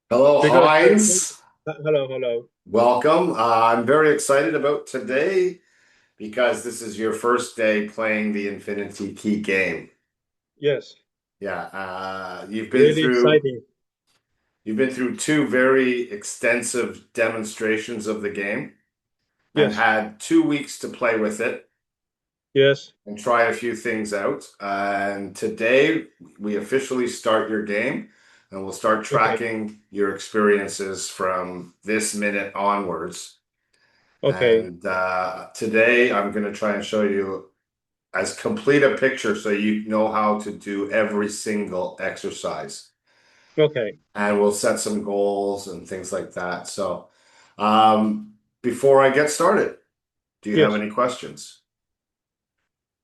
Hello, Because Heinz. hello. Welcome. I'm very excited about today because this is your first day playing the Infinity Key game. Yes, Yeah, really exciting. you've been through two very extensive demonstrations of the game and Yes, had 2 weeks to play with it yes. and try a few things out. And today we officially start your game and we'll start Okay, tracking your experiences from this minute onwards. okay, And today I'm going to try and show you as complete a picture so you know how to do every single exercise. okay. And we'll set some goals and things like that. So before I get started, do you have Yes. any questions?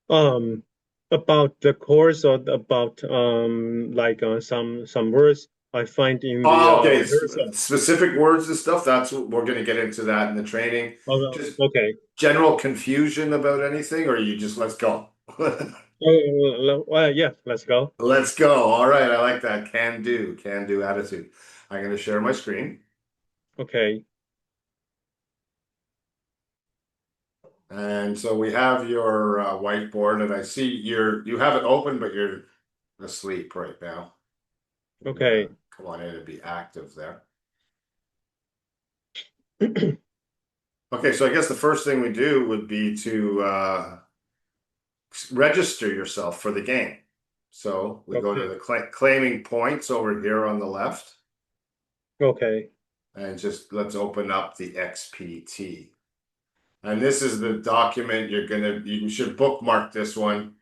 Um, about the course or about like some words I find in the Oh, okay. rehearsal. Specific words and stuff. That's what we're going to get into that in the training. Just Okay. general confusion about anything, or you just let's go. Yeah, let's go. Let's go. All right. I like that. Can do attitude. I'm going to share my screen. Okay, And so we have your whiteboard, and I see you have it open, but you're asleep right now. You want to okay. come on in and be active there. Okay, so I guess the first thing we do would be to register yourself for the game. So we go to Okay, the claiming points over here on the left, okay, and just let's open up the XPT. And this is the document you should bookmark this one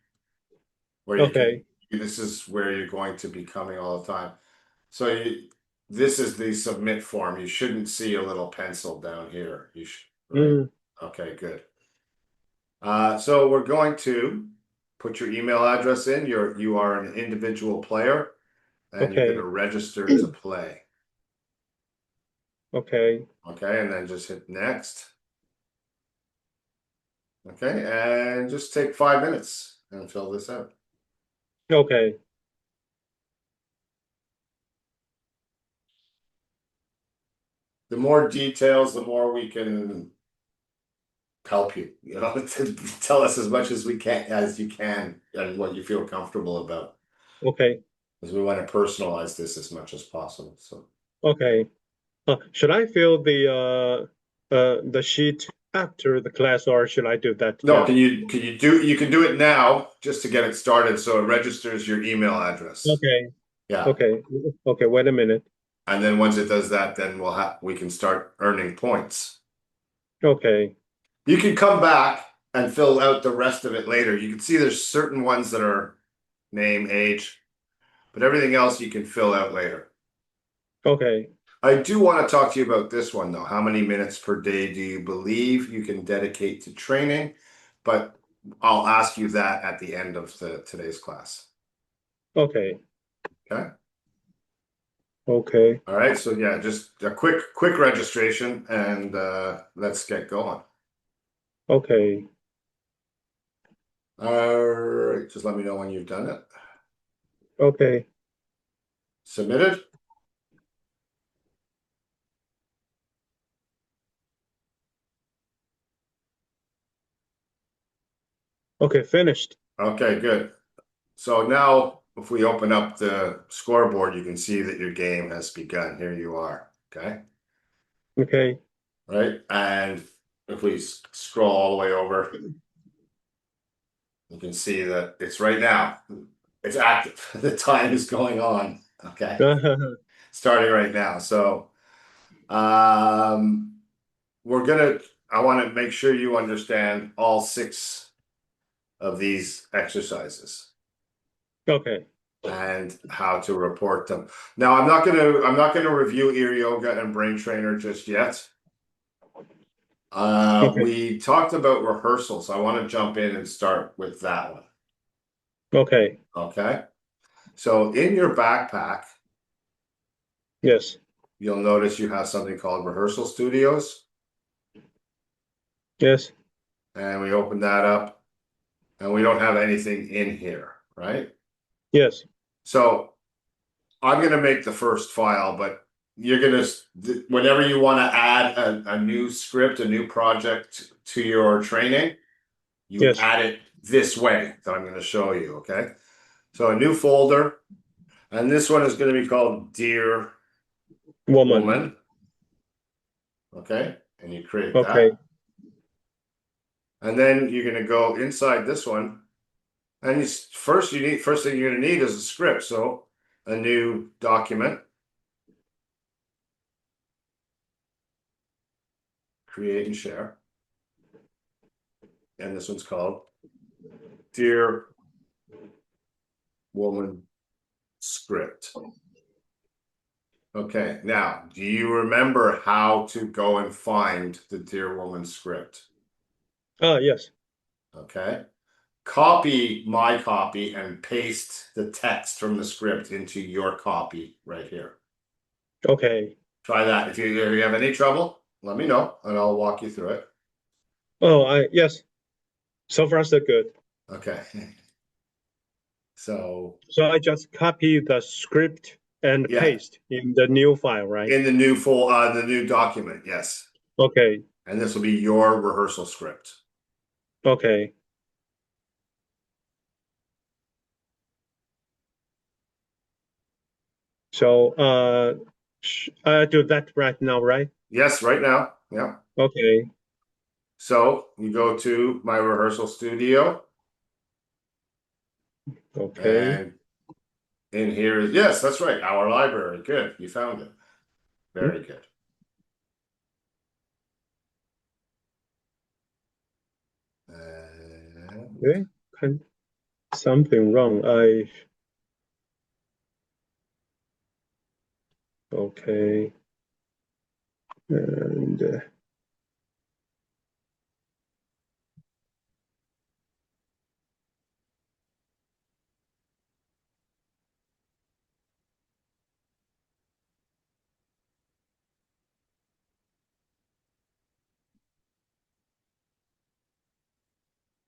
where you can, okay. this is where you're going to be coming all the time. So this is the submit form. You shouldn't see a little pencil down here. You should, right? Mm, Okay, good. So we're going to put your email address in. You are an individual player and you're going to okay, register to play. okay, Okay, and then just hit next. Okay, and just take 5 minutes and fill this out. okay, The more details, the more we can help you, to tell us as much as we can as you can and what you feel comfortable about. okay, Because we want to personalize this as much as possible. So okay. Should I fill the sheet after the class, or should I do that no, now? you can do it now just to get it started so it registers your email address. Okay, Yeah. okay, okay. Wait a minute. And then once it does that, then we can start earning points. Okay, You can come back and fill out the rest of it later. You can see there's certain ones that are name, age, but everything else you can fill out later. okay, I do want to talk to you about this one though. How many minutes per day do you believe you can dedicate to training? But I'll ask you that at the end of today's class. okay, Okay. okay, All right. So yeah, just a quick registration and let's get going. okay, All right. Just let me know when you've done it. okay, Submitted. okay. Finished. Okay, good. So now if we open up the scoreboard, you can see that your game has begun. Here you are. Okay. Okay, Right. And if we scroll all the way over, you can see that it's right now. It's active. The time is going on. Okay. Starting right now. So um, we're gonna, I want to make sure you understand all six of these exercises okay, and how to report them. Now, I'm not gonna review ear yoga and brain trainer just yet. okay, We talked about rehearsals. I want to jump in and start with that one. okay. Okay. So in your backpack, Yes, you'll notice you have something called rehearsal studios. yes, And we open that up and we don't have anything in here, right? yes. So I'm going to make the first file, but you're gonna whenever you want to add a new script, a new project to your training, you Yes. add it this way that I'm going to show you. Okay, so a new folder, and this one is going to be called Dear Woman. Woman. Okay, and you create Okay. that, and then you're going to go inside this one, and first thing you're going to need is a script. So a new document, create and share, and this one's called Dear Woman Script. Okay, now, do you remember how to go and find the Dear Woman script? Yes. Okay, copy my copy and paste the text from the script into your copy right here. Okay. Try that. If you have any trouble, let me know and I'll walk you through it. Oh, yes. So far, so good. Okay, so So I just copy the script and yeah, paste in the new file, right? in the new document, yes, Okay. and this will be your rehearsal script. Okay. So I do that right now, right? Yes, right now, yeah. Okay. So you go to my rehearsal studio. Okay. And in here is, yes, that's right, our library. Good, you found it. Hmm. Very good. And Okay. Something wrong. Okay. And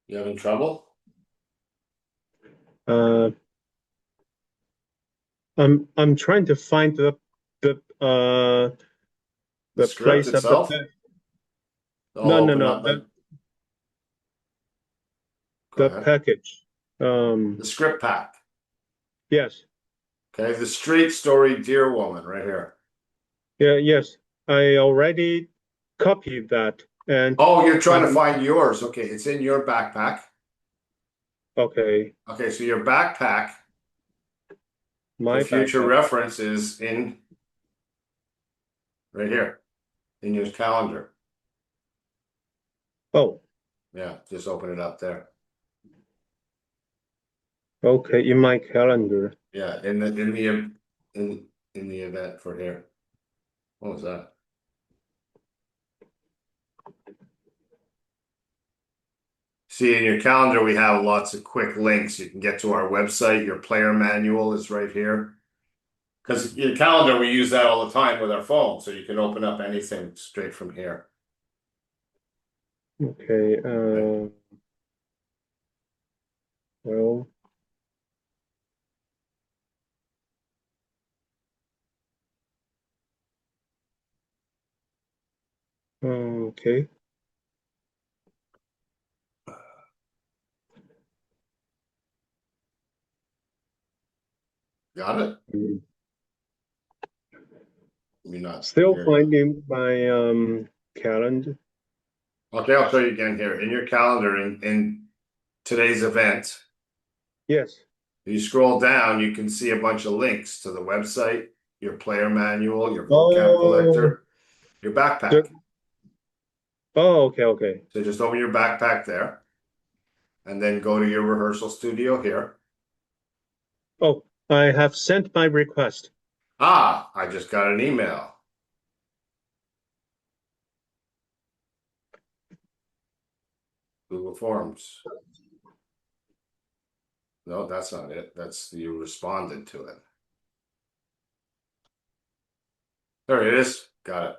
you having trouble? uh, I'm trying to find The the script place of the itself? no, I'll no, open no, up my, go the ahead. package. The script pack. Yes. Okay, the straight story Dear Woman right here. Yeah, yes. I already copied that and Oh, you're trying to um find yours. Okay, it's in your backpack. okay, Okay, so your backpack for my future backpack. reference is in right here in your calendar. Oh, Yeah, just open it up there. okay, in my calendar. Yeah, in the event for here. What was that? See, in your calendar, we have lots of quick links. You can get to our website. Your player manual is right here. Because your calendar, we use that all the time with our phone, so you can open up anything straight from here. Okay, Right? well, okay. Got it? Mm. You're not Still here yet. finding my calendar. Okay, I'll show you again here. In your calendar, in today's event, Yes. you scroll down, you can see a bunch of links to the website, your player manual, your vocab Oh, collector, your backpack. the, oh, okay, okay. So just open your backpack there and then go to your rehearsal studio here. Oh, I have sent my request. Ah, I just got an email. Google Forms. No, that's not it. That's you responded to it. There it is. Got it.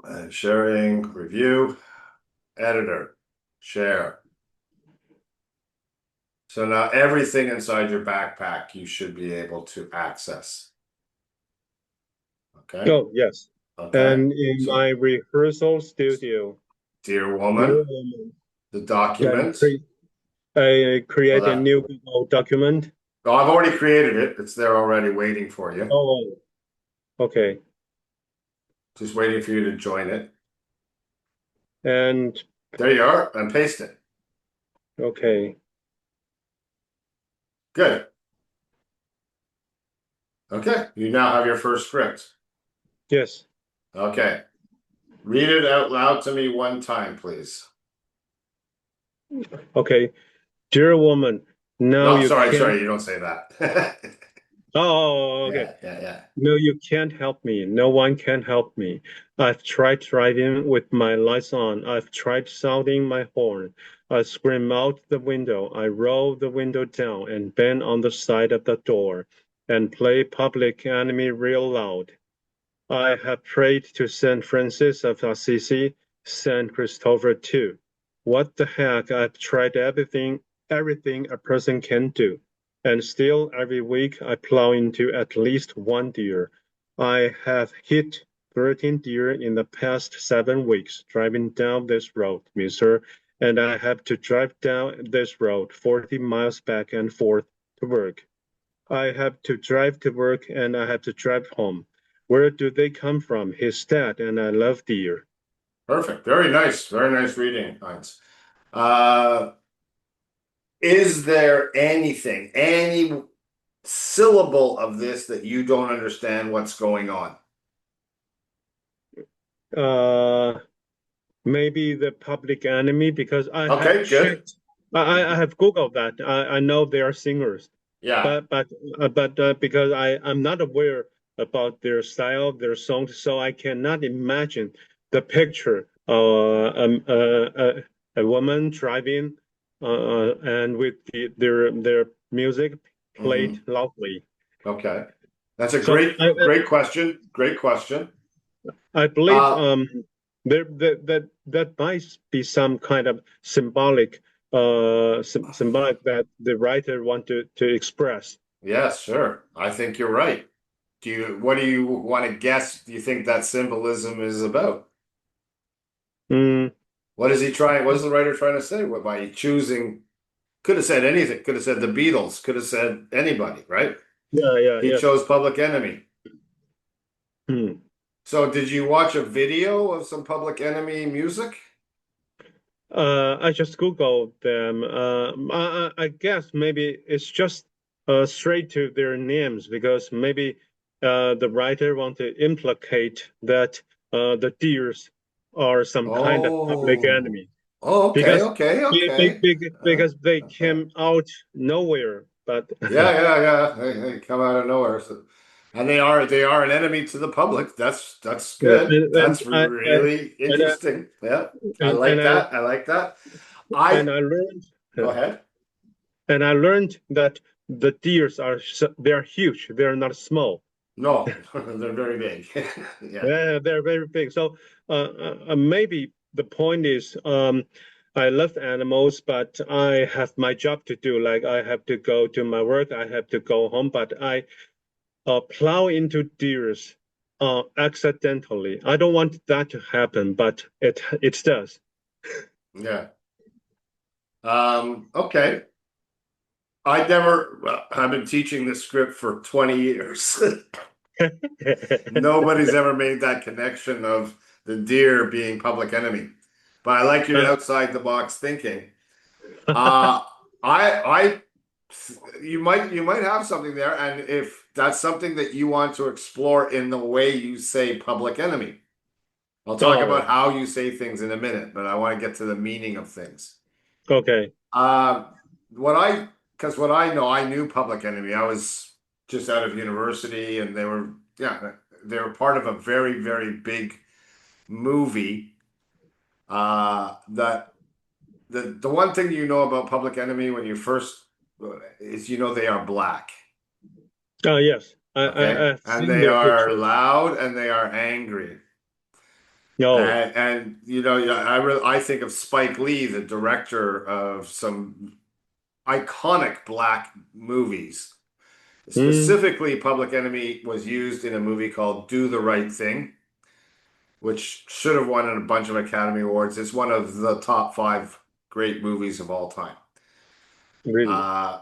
And sharing, review, editor, share. So now everything inside your backpack you should be able to access. Okay. Oh, yes. Okay. And in So, my rehearsal studio, dear dear woman, woman, the can document. Well, create a that. new Google document. Oh, I've already created it. It's there already waiting for you. Oh, okay. Just waiting for you to join it. And There you are, and paste it. okay. Good. Okay. You now have your first script. Yes. Okay. Read it out loud to me one time, please. Okay. Dear woman, now No, you sorry, can't. sorry, you don't say that. Oh, okay. Yeah, yeah, yeah. No, you can't help me. No one can help me. I've tried driving with my lights on. I've tried sounding my horn. I scream out the window. I roll the window down and bang on the side of the door and play Public Enemy real loud. I have prayed to Saint Francis of Assisi, Saint Christopher too. What the heck? I've tried everything a person can do. And still every week I plow into at least one deer. I have hit 13 deer in the past 7 weeks driving down this road, mister, and I have to drive down this road 40 miles back and forth to work. I have to drive to work and I have to drive home. Where do they come from? His dad and I love deer. Perfect. Very nice. Very nice reading, Heinz. Uh, is there anything, any syllable of this that you don't understand what's going on? Uh, maybe the public enemy because I have Okay, good. checked. I have Googled that. I know they are singers, Yeah. but because I'm not aware about their style, their songs, so I cannot imagine the picture. A woman driving, and with their music played Hmm. loudly. Okay. That's a So great question. Great question. I believe Uh, that might be some kind of symbolic symbolic that the writer wanted to express. yes, sure. I think you're right. What do you want to guess? Do you think that symbolism is about? Mm, What is he trying? What is the writer trying to say? What by choosing? Could have said anything. Could have said the Beatles. Could have said anybody, right? He yes. chose Public Enemy. Hmm. So, did you watch a video of some Public Enemy music? I just Googled them. I guess maybe it's just straight to their names because maybe the writer want to implicate that the deers are some kind of public Oh, enemy. oh, okay, because okay, okay. because they Okay. came out nowhere. But Yeah, yeah, yeah. They come out of nowhere. So, and they are an enemy to the public. That's yeah, good. That's and really interesting. Yeah, I and like and I that. I like that. I and I learned Go ahead. and I learned that the deers they're huge. They're not small. No, they're very big. Yeah. Yeah, they're very big. So maybe the point is, I love animals, but I have my job to do. Like I have to go to my work, I have to go home, but I plow into deers accidentally. I don't want that to happen, but it does. Yeah. Okay. I've been teaching this script for 20 years. Nobody's ever made that connection of the deer being Public Enemy. But I like your outside the box thinking. Uh, I, you might have something there, and if that's something that you want to explore in the way you say Public Enemy, I'll talk about Oh, how you say things in a minute, but I want to get to the meaning of things. okay. Uh, what I, because what I know, I knew Public Enemy. I was just out of university, and yeah, they were part of a very, very big movie. That the one thing you know about Public Enemy when you first is they are black, Yes, okay, I've and seen they their are pictures. loud and they are angry. No. And yeah, I think of Spike Lee, the director of some iconic black movies. Mm, Specifically, Public Enemy was used in a movie called Do the Right Thing, which should have won a bunch of Academy Awards. It's one of the top five great movies of all time. really? Uh,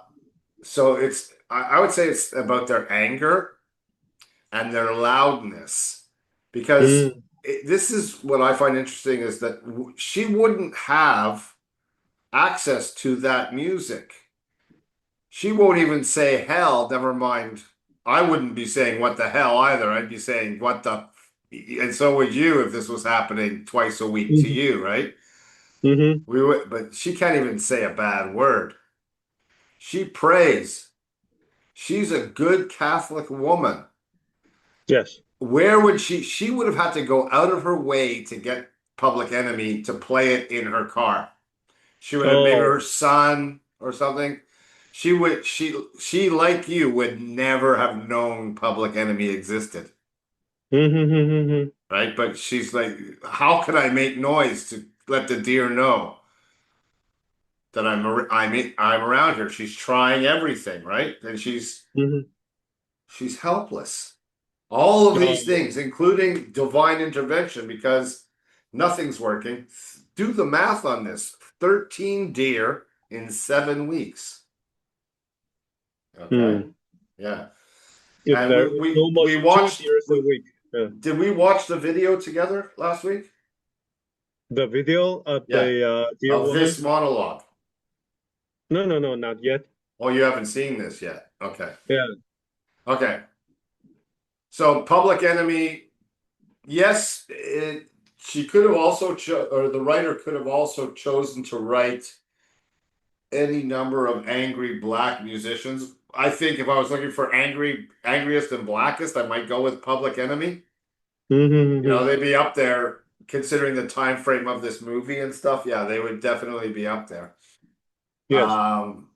so I would say it's about their anger and their loudness, because Mm, this is what I find interesting is that she wouldn't have access to that music. She won't even say hell, never mind. I wouldn't be saying what the hell either. I'd be saying what the, and so would you if this was happening twice a week to mm, you, right? mm-hmm. We would, but she can't even say a bad word. She prays. She's a good Catholic woman. Yes. Where would she would have had to go out of her way to get Public Enemy to play it in her car. She would have, maybe Oh. her son or something. She like you would never have known Public Enemy existed, Mm-hmm, mm-hmm, right? But she's like, how can I make noise to let the deer know that I'm around here? She's trying everything, right? And mm-hmm. she's helpless. All of these Oh. things, including divine intervention, because nothing's working. Do the math on this. 13 deer in 7 weeks. Okay. Mm. Yeah. If And there we is we we almost two watched years a we week. did we watch the video together last week? The video of Yeah. the dear Of this woman? monologue. No, no, no, not yet. Oh, you haven't seen this yet. Okay. Yeah. Okay. So Public Enemy, yes, she could have also or the writer could have also chosen to write any number of angry black musicians. I think if I was looking for angriest and blackest, I might go with Public Enemy. Mm-hmm, You know, mm-hmm. they'd be up there considering the time frame of this movie and stuff. Yeah, they would definitely be up there. Yes. Um,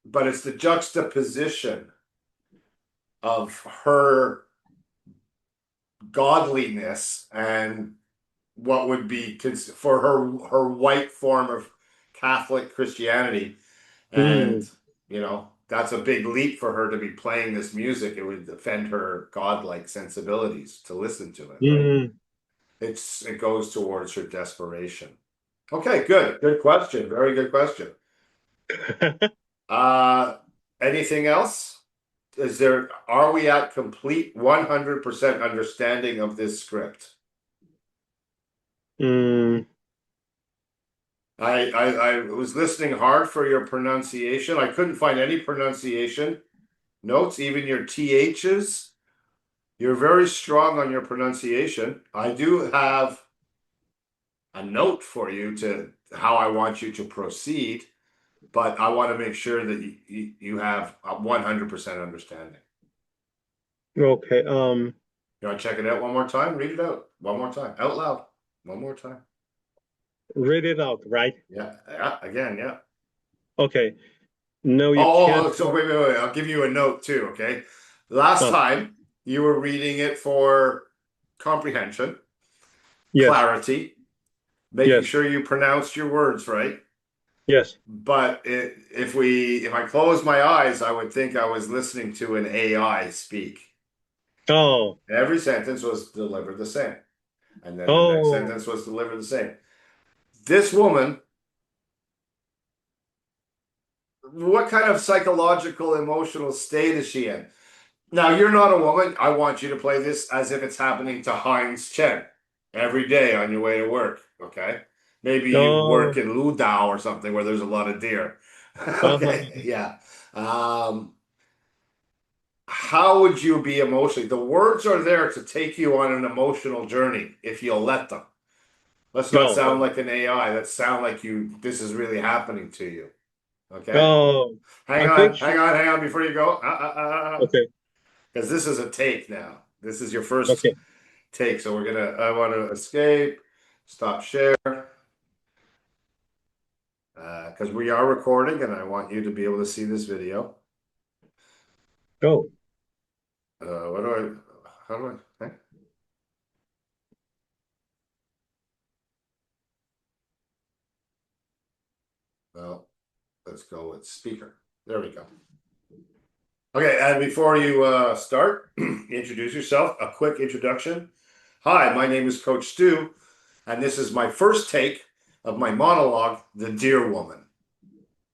but it's the juxtaposition of her godliness and what would be for her white form of Catholic Christianity. And, Mm, that's a big leap for her to be playing this music. It would offend her godlike sensibilities to listen to it, right? mm. It goes towards her desperation. Okay, good. Good question. Very good question. Uh, anything else? Are we at complete 100% understanding of this script? Mm, I was listening hard for your pronunciation. I couldn't find any pronunciation notes, even your THs. You're very strong on your pronunciation. I do have a note for you to how I want you to proceed, but I want to make sure that you have a 100% understanding. okay. You want to check it out one more time? Read it out one more time, out loud, one more time. Read it out, right? Yeah, yeah, again, yeah. Okay. No, you Oh, can't. so wait. I'll give you a note too, okay? Last Oh, time you were reading it for comprehension, yes. clarity, making Yes. sure you pronounced your words right. Yes. But if I close my eyes, I would think I was listening to an AI speak. Oh. Every sentence was delivered the same. And then the next Oh. sentence was delivered the same. This woman, what kind of psychological, emotional state is she in? Now, you're not a woman. I want you to play this as if it's happening to Heinz Chen every day on your way to work. Okay. Maybe you work Oh. in Ludau or something where there's a lot of deer. Uh-huh. Okay. Yeah. How would you be emotionally? The words are there to take you on an emotional journey if you'll let them. Let's not Oh. sound like an AI. Let's sound like this is really happening to you. Okay? Oh. Hang I think on, she. hang on before you go. Okay. Because this is a take now. This is your first Okay. take. So I want to escape, stop share, because we are recording and I want you to be able to see this video. Go. How do I, well, let's go with speaker. There we go. Okay, and before you start, introduce yourself, a quick introduction. Hi, my name is Coach Stu, and this is my first take of my monologue, The Dear Woman.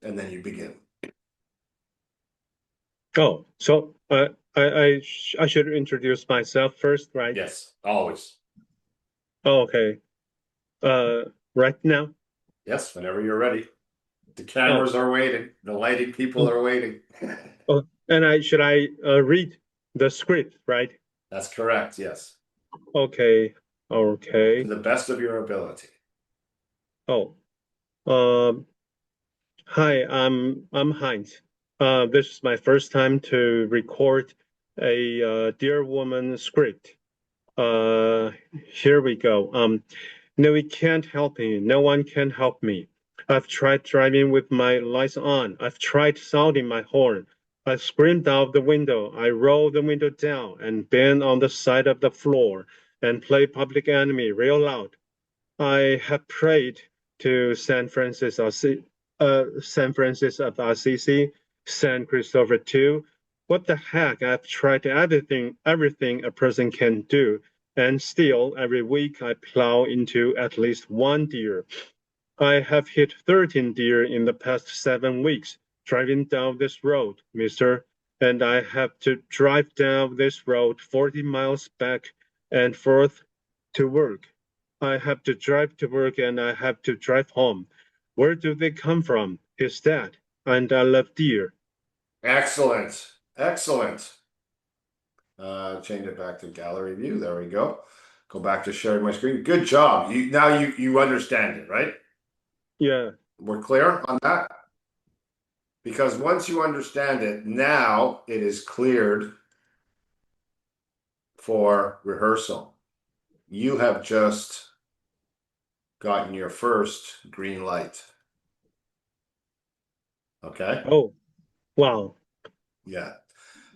And then you begin. Oh, so I should introduce myself first, right? Yes, always. Oh, okay. Right now? Yes, whenever you're ready. The cameras are waiting. The lighting people are waiting. Oh, and should I read the script, right? That's correct, yes. Okay. Okay. To the best of your ability. Oh. Hi, I'm Heinz. This is my first time to record a Dear Woman script. Here we go. No, it can't help me. No one can help me. I've tried driving with my lights on. I've tried sounding my horn. I screamed out the window. I rolled the window down and banged on the side of the floor and played Public Enemy real loud. I have prayed to San Francis of Assisi, San Christopher too. What the heck? I've tried everything a person can do, and still every week I plow into at least one deer. I have hit 13 deer in the past 7 weeks driving down this road, mister, and I have to drive down this road 40 miles back and forth to work. I have to drive to work and I have to drive home. Where do they come from? His dad. And I love deer. Excellent. Excellent. Change it back to gallery view. There we go. Go back to sharing my screen. Good job. You understand it, right? Yeah. We're clear on that? Because once you understand it, now it is cleared for rehearsal. You have just gotten your first green light. Okay? Oh, wow. Yeah.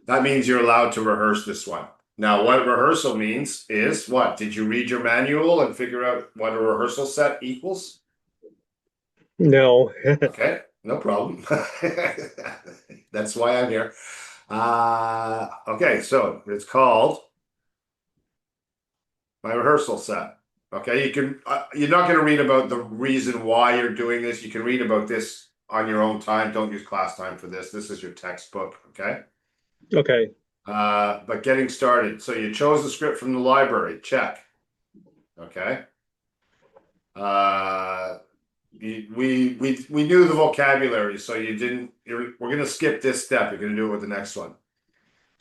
That means you're allowed to rehearse this one. Now, what rehearsal means is what? Did you read your manual and figure out what a rehearsal set equals? No. Okay, no problem. That's why I'm here. Okay, so it's called my rehearsal set. Okay, you're not going to read about the reason why you're doing this. You can read about this on your own time. Don't use class time for this. This is your textbook, okay? Okay. But getting started. So you chose the script from the library. Check. Okay. We knew the vocabulary, so you didn't. We're gonna skip this step. You're gonna do it with the next one.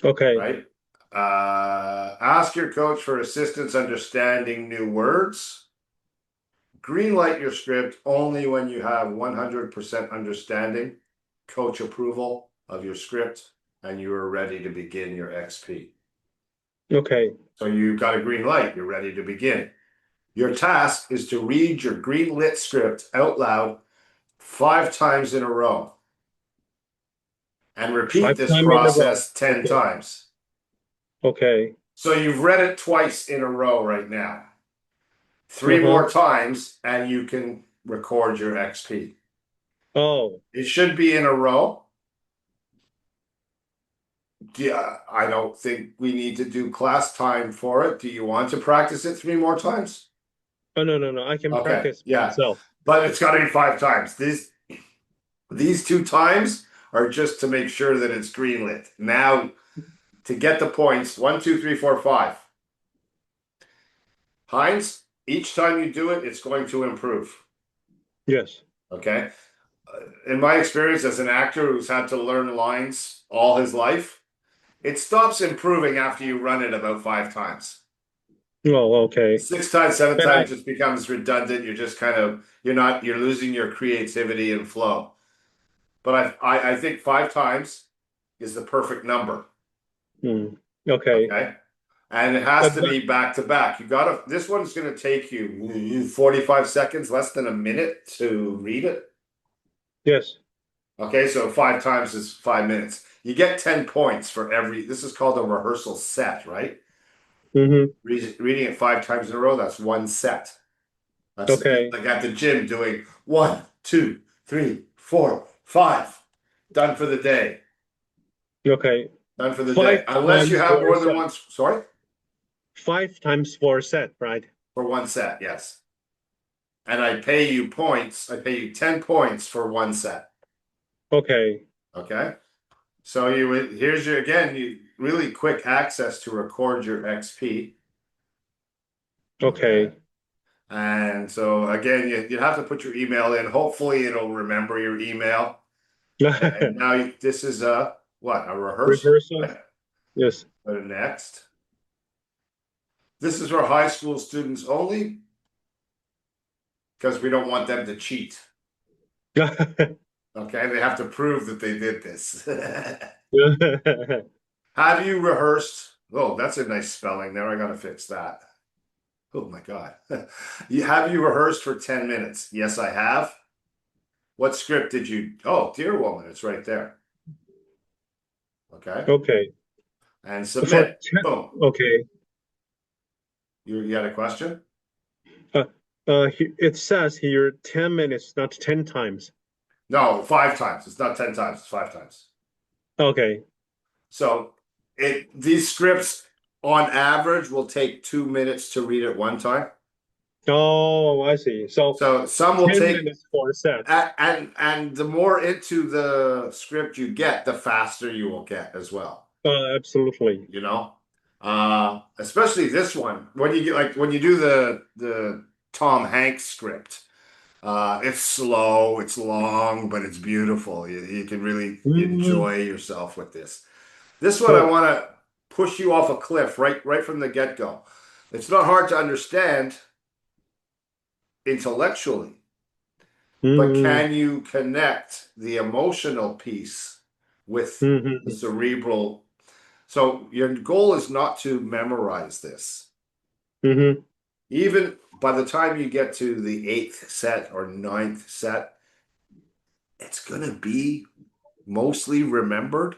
Okay. Right. Ask your coach for assistance understanding new words. Greenlight your script only when you have 100% understanding, coach approval of your script, and you are ready to begin your XP. Okay. So you've got a green light. You're ready to begin. Your task is to read your green lit script out loud 5 times in a row and repeat this process 10 times. Okay. So you've read it twice in a row right now. 3 more times and you can record your XP. Oh. It should be in a row. Yeah, I don't think we need to do class time for it. Do you want to practice it 3 more times? Oh, no. I can practice myself. But it's got to be 5 times. These 2 times are just to make sure that it's greenlit. Now, to get the points, 1, 2, 3, 4, 5. Heinz, each time you do it, it's going to improve. Yes. Okay. In my experience as an actor who's had to learn lines all his life, it stops improving after you run it about 5 times. Oh, okay. 6 times, 7 times just becomes redundant. You're just you're losing your creativity and flow. But I think 5 times is the perfect number. Okay. Okay. And it has to be back to back. This one's going to take you 45 seconds, less than a minute to read it. Yes. Okay, so 5 times is 5 minutes. You get 10 points for this is called a rehearsal set, right? Reading it 5 times in a row, that's 1 set. That's okay. like at the gym doing 1, 2, 3, 4, 5. Done for the day. Okay. Done for the Five day. Unless you times have for a more than set. one. Sorry? 5 times for a set, right? For one set, yes. And I pay you points. I pay you 10 points for one set. Okay. Okay. So you would, here's your, again, you really quick access to record your XP. Okay. Okay. And so again, you have to put your email in. Hopefully it'll remember your email. And now this is a, what, a rehearsal, Rehearsal. right? Yes. Go to next. This is for high school students only because we don't want them to cheat. Okay, they have to prove that they did this. Have you rehearsed? Oh, that's a nice spelling there. I gotta fix that. Oh my God. Have you rehearsed for 10 minutes? Yes, I have. What script did you? Oh, Dear Woman, it's right there. Okay. Okay. And For submit. 10, Boom. okay. You had a question? It says here 10 minutes, not 10 times. No, 5 times. It's not 10 times, it's 5 times. Okay. So these scripts on average will take 2 minutes to read at one time. Oh, I see. So some will 10 take minutes for a set. and the more into the script you get, the faster you will get as well. Absolutely. You know, especially this one when you get like when you do the Tom Hanks script. It's slow, it's long, but it's beautiful. You can really Mm, enjoy yourself with this. This one I oh. want to push you off a cliff right from the get-go. It's not hard to understand intellectually, but Mm, can you connect the emotional piece with the mm, cerebral? So your goal is not to memorize this. mm, Even by the time you get to the 8th set or 9th set, it's going to be mostly remembered,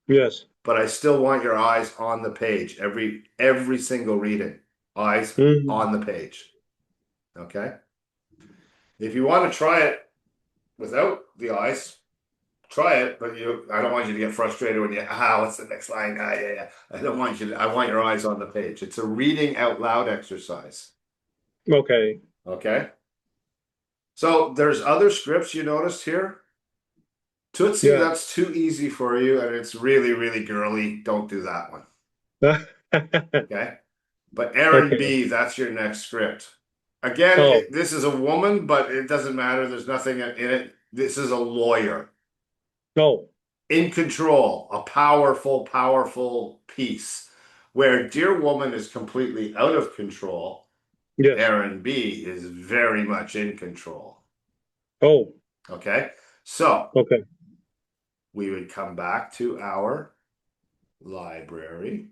yes. but I still want your eyes on the page every single reading. Eyes Mm, on the page. Okay? If you want to try it without the eyes, try it, but I don't want you to get frustrated when what's the next line? Yeah. I don't want you to, I want your eyes on the page. It's a reading out loud exercise. okay. Okay? So there's other scripts you noticed here. Tootsie, Yeah. that's too easy for you, and it's really, really girly. Don't do that one. Okay? But Aaron Okay. B, that's your next script. Again, Oh, this is a woman, but it doesn't matter. There's nothing in it. This is a lawyer. no. In control, a powerful, powerful piece. Where Dear Woman is completely out of control, Yes. Aaron B is very much in control. Oh, Okay? So okay. we would come back to our library.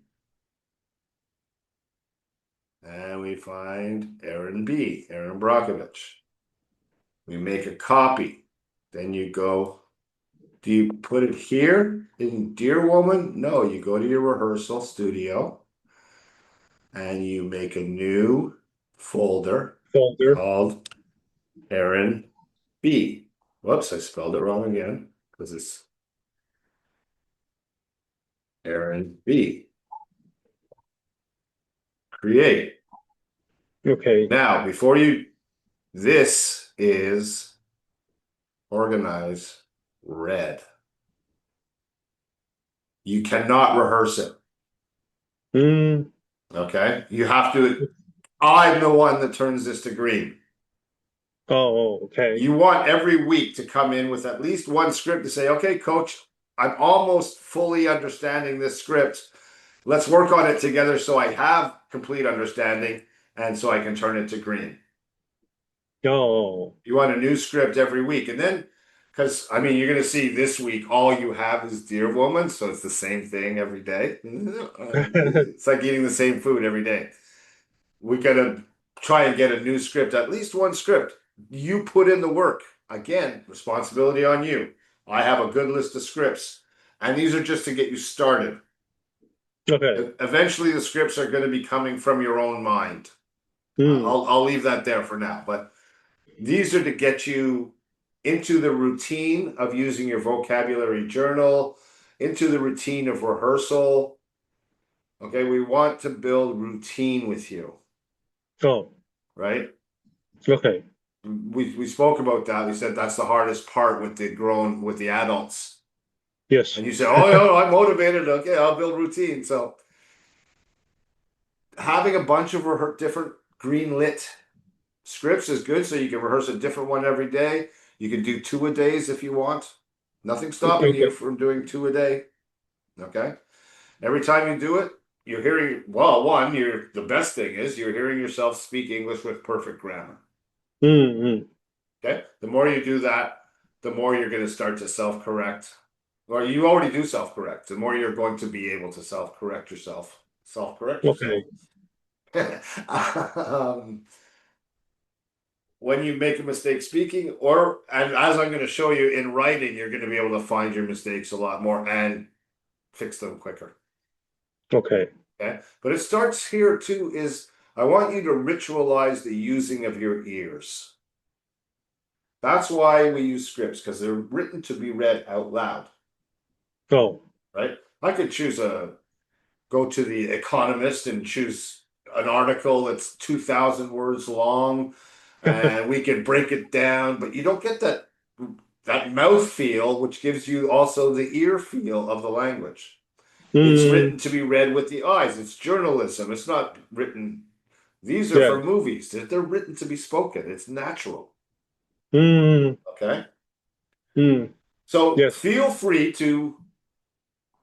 And we find Aaron B, Aaron Brockovich. We make a copy. Then you go, do you put it here in Dear Woman? No, you go to your rehearsal studio and you make a new folder Folder. called Aaron B. Whoops, I spelled it wrong again because it's Aaron B. Create. Okay. Now, this is organize red. You cannot rehearse it. Mm, Okay. You have to, I'm the one that turns this to green. okay. You want every week to come in with at least one script to say, okay, coach, I'm almost fully understanding this script. Let's work on it together so I have complete understanding and so I can turn it to green. Oh. You want a new script every week. And then, because I mean, you're going to see this week, all you have is Dear Woman. So it's the same thing every day. It's like eating the same food every day. We got to try and get a new script, at least one script. You put in the work. Again, responsibility on you. I have a good list of scripts, and these are just to get you started. Okay. Eventually, the scripts are going to be coming from your own mind. Mm, I'll leave that there for now, but these are to get you into the routine of using your vocabulary journal, into the routine of rehearsal. Okay, we want to build routine with you, Oh, right? okay. We spoke about that. We said that's the hardest part with the adults. Yes. And you say, "Oh, yeah, I'm motivated. Okay, I'll build routine." So having a bunch of different green lit scripts is good, so you can rehearse a different one every day. You can do 2-a-days if you want. Nothing's stopping you Okay. from doing 2-a-day. Okay. Every time you do it, you're hearing, well, one, the best thing is you're hearing yourself speak English with perfect grammar. Mm-hmm. Okay. The more you do that, the more you're going to start to self-correct. Or you already do self-correct. The more you're going to be able to self-correct yourself. Self-correct yourself. Okay. um, when you make a mistake speaking, and as I'm going to show you in writing, you're going to be able to find your mistakes a lot more and fix them quicker. Okay. Okay. But it starts here too, is I want you to ritualize the using of your ears. That's why we use scripts, because they're written to be read out loud. Oh. Right? I could go to the Economist and choose an article that's 2,000 words long, and we can break it down, but you don't get that mouth feel, which gives you also the ear feel of the language. It's Mm, written to be read with the eyes. It's journalism. It's not written. These are yeah. for movies. They're written to be spoken. It's natural. Mm, Okay. mm, So yes. feel free to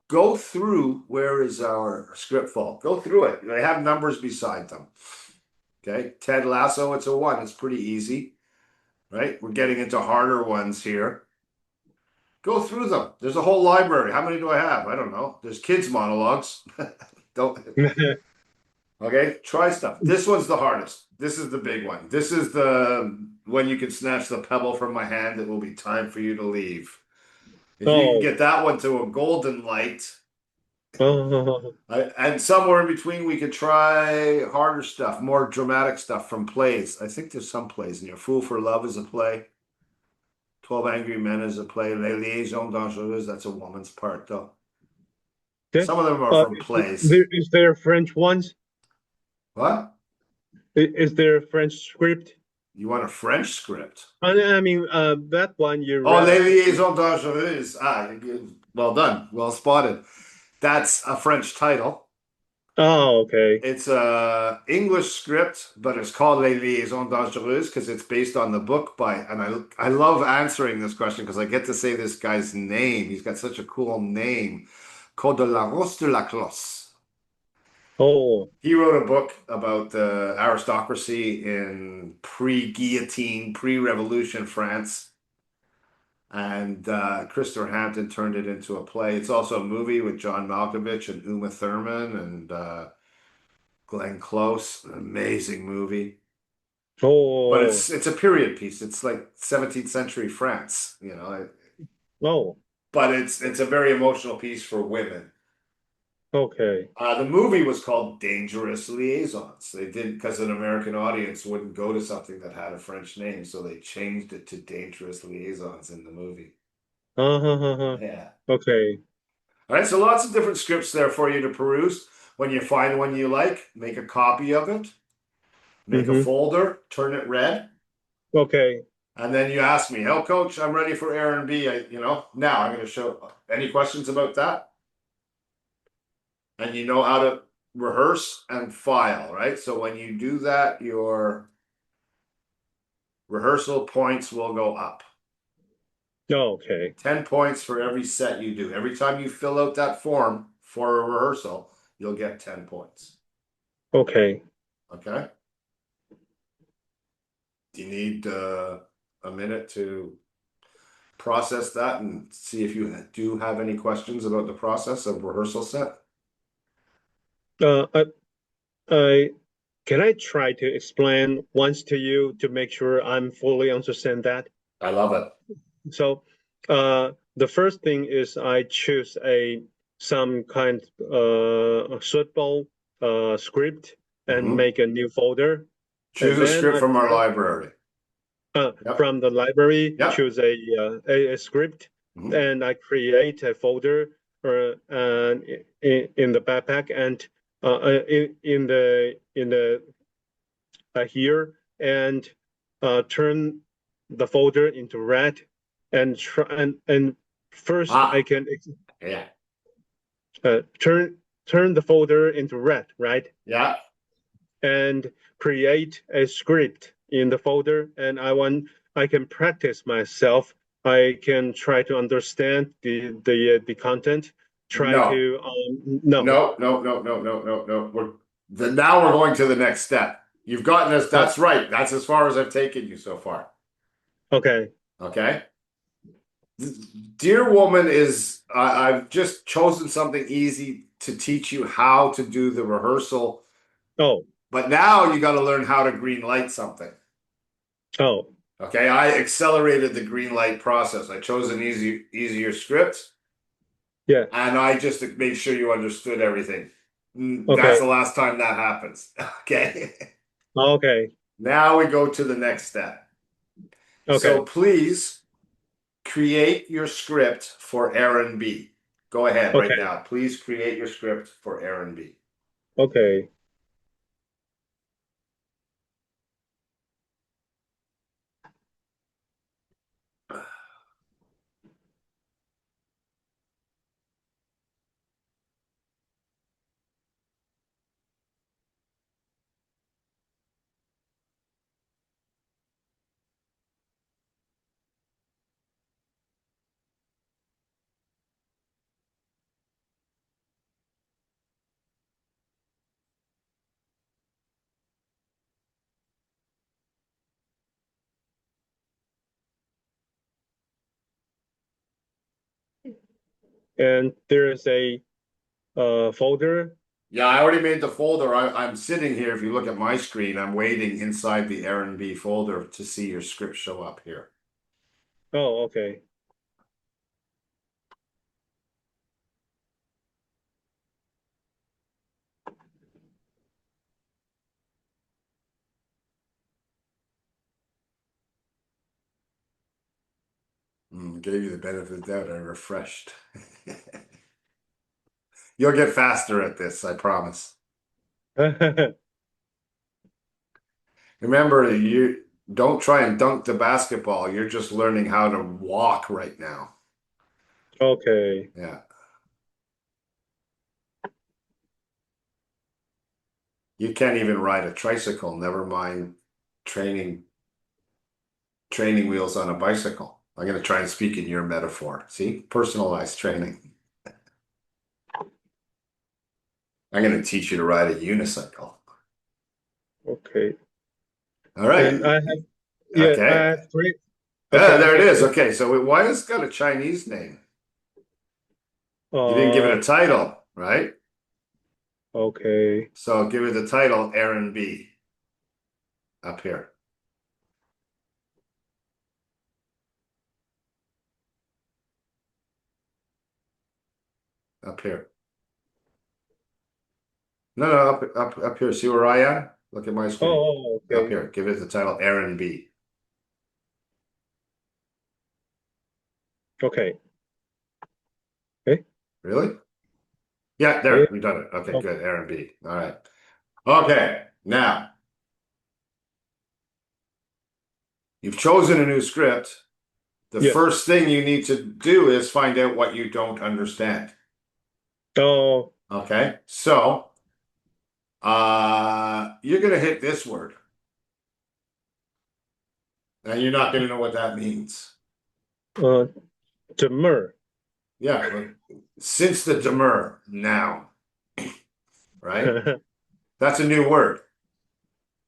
go through. Where is our script fault? Go through it. They have numbers beside them. Okay. Ted Lasso, it's a 1. It's pretty easy, right? We're getting into harder ones here. Go through them. There's a whole library. How many do I have? I don't know. There's kids' monologues. Don't. Okay, try stuff. This one's the hardest. This is the big one. This is the when you can snatch the pebble from my hand, it will be time for you to leave. If you can Oh. get that one to a golden light, Oh. and somewhere in between, we could try harder stuff, more dramatic stuff from plays. I think there's some plays in here. Fool for Love is a play. 12 Angry Men is a play. Les Liaisons Dangereuses, that's a woman's part, though. Okay. Some of them are Uh, from plays. is there French ones? What? Is there a French script? You want a French script? I mean, that one you Oh, Les read. Liaisons Dangereuses. Well done. Well spotted. That's a French title. Oh, okay. It's a English script, but it's called Les Liaisons Dangereuses because it's based on the book and I love answering this question because I get to say this guy's name. He's got such a cool name. Called de la Rose de la Closse. Oh, He wrote a book about the aristocracy in pre-guillotine, pre-revolution France. And Christopher Hampton turned it into a play. It's also a movie with John Malkovich and Uma Thurman and Glenn Close. An amazing movie. But oh, it's a period piece. It's like 17th century France, you know. oh, But it's a very emotional piece for women. okay. The movie was called Dangerous Liaisons. They did because an American audience wouldn't go to something that had a French name, so they changed it to Dangerous Liaisons in the movie. Uh-huh. Yeah. Okay. All right, so lots of different scripts there for you to peruse. When you find one you like, make a copy of it, make a Mm-hmm. folder, turn it red, Okay. and then you ask me, "Oh, coach, I'm ready for Aaron B." Now I'm going to show. Any questions about that? And you know how to rehearse and file, right? So when you do that, your rehearsal points will go up. Okay. 10 points for every set you do. Every time you fill out that form for a rehearsal, you'll get 10 points. Okay. Okay? Do you need a minute to process that and see if you do have any questions about the process of rehearsal set? Uh, I, I can I try to explain once to you to make sure I'm fully understand that? I love it. So, the first thing is I choose some kind suitable script and Mhm. make a new folder, Choose and a then script I from our try. library. Yep. From the library, Yep. choose a script, Mhm. and I create a folder in the backpack and in the here and turn the folder into red and try and first I Ah, can yeah. turn the folder into red, right? Yeah. And create a script in the folder, and I can practice myself. I can try to understand the content. Try No. to no. No, no, no, no, no, no, no. Now we're going to the next step. You've gotten us. Oh, That's right. That's as far as I've taken you so far. okay, Okay. Dear Woman is, I've just chosen something easy to teach you how to do the rehearsal, oh, but now you got to learn how to green light something. oh, Okay. I accelerated the green light process. I chose an easier script yeah, and I just made sure you understood everything. That's okay, the last time that happens. Okay. okay, Now we go to the next step. So okay, please create your script for Aaron B. Go ahead right okay, now. Please create your script for Aaron B. okay. And there is a folder. Yeah, I already made the folder. I'm sitting here. If you look at my screen, I'm waiting inside the Aaron B folder to see your script show up here. Oh, okay. Gave you the benefit of the doubt. I refreshed. You'll get faster at this, I promise. Remember, you don't try and dunk the basketball. You're just learning how to walk right now. Okay. Yeah. You can't even ride a tricycle, never mind training training wheels on a bicycle. I'm going to try and speak in your metaphor. See? Personalized training. I'm going to teach you to ride a unicycle. Okay. All right. And I have I Okay. have three. Yeah, Okay, I there it have is. three. Okay, so why has it got a Chinese name? You didn't give it Uh, a title, right? okay. So give it the title Aaron B. Up here. Up here. No, no, up here. See where I am? Look at my screen. Up Okay. here. Give it the title Aaron B. Okay. Okay. Really? Yeah, Okay. there. We done it. Okay, Oh, good. Aaron B. All right. Okay. Now, you've chosen a new script. The yes. first thing you need to do is find out what you don't understand. Oh, Okay? So, you're going to hit this word, and you're not going to know what that means. uh, demur. Yeah, but since the demur, now, right? That's a new word,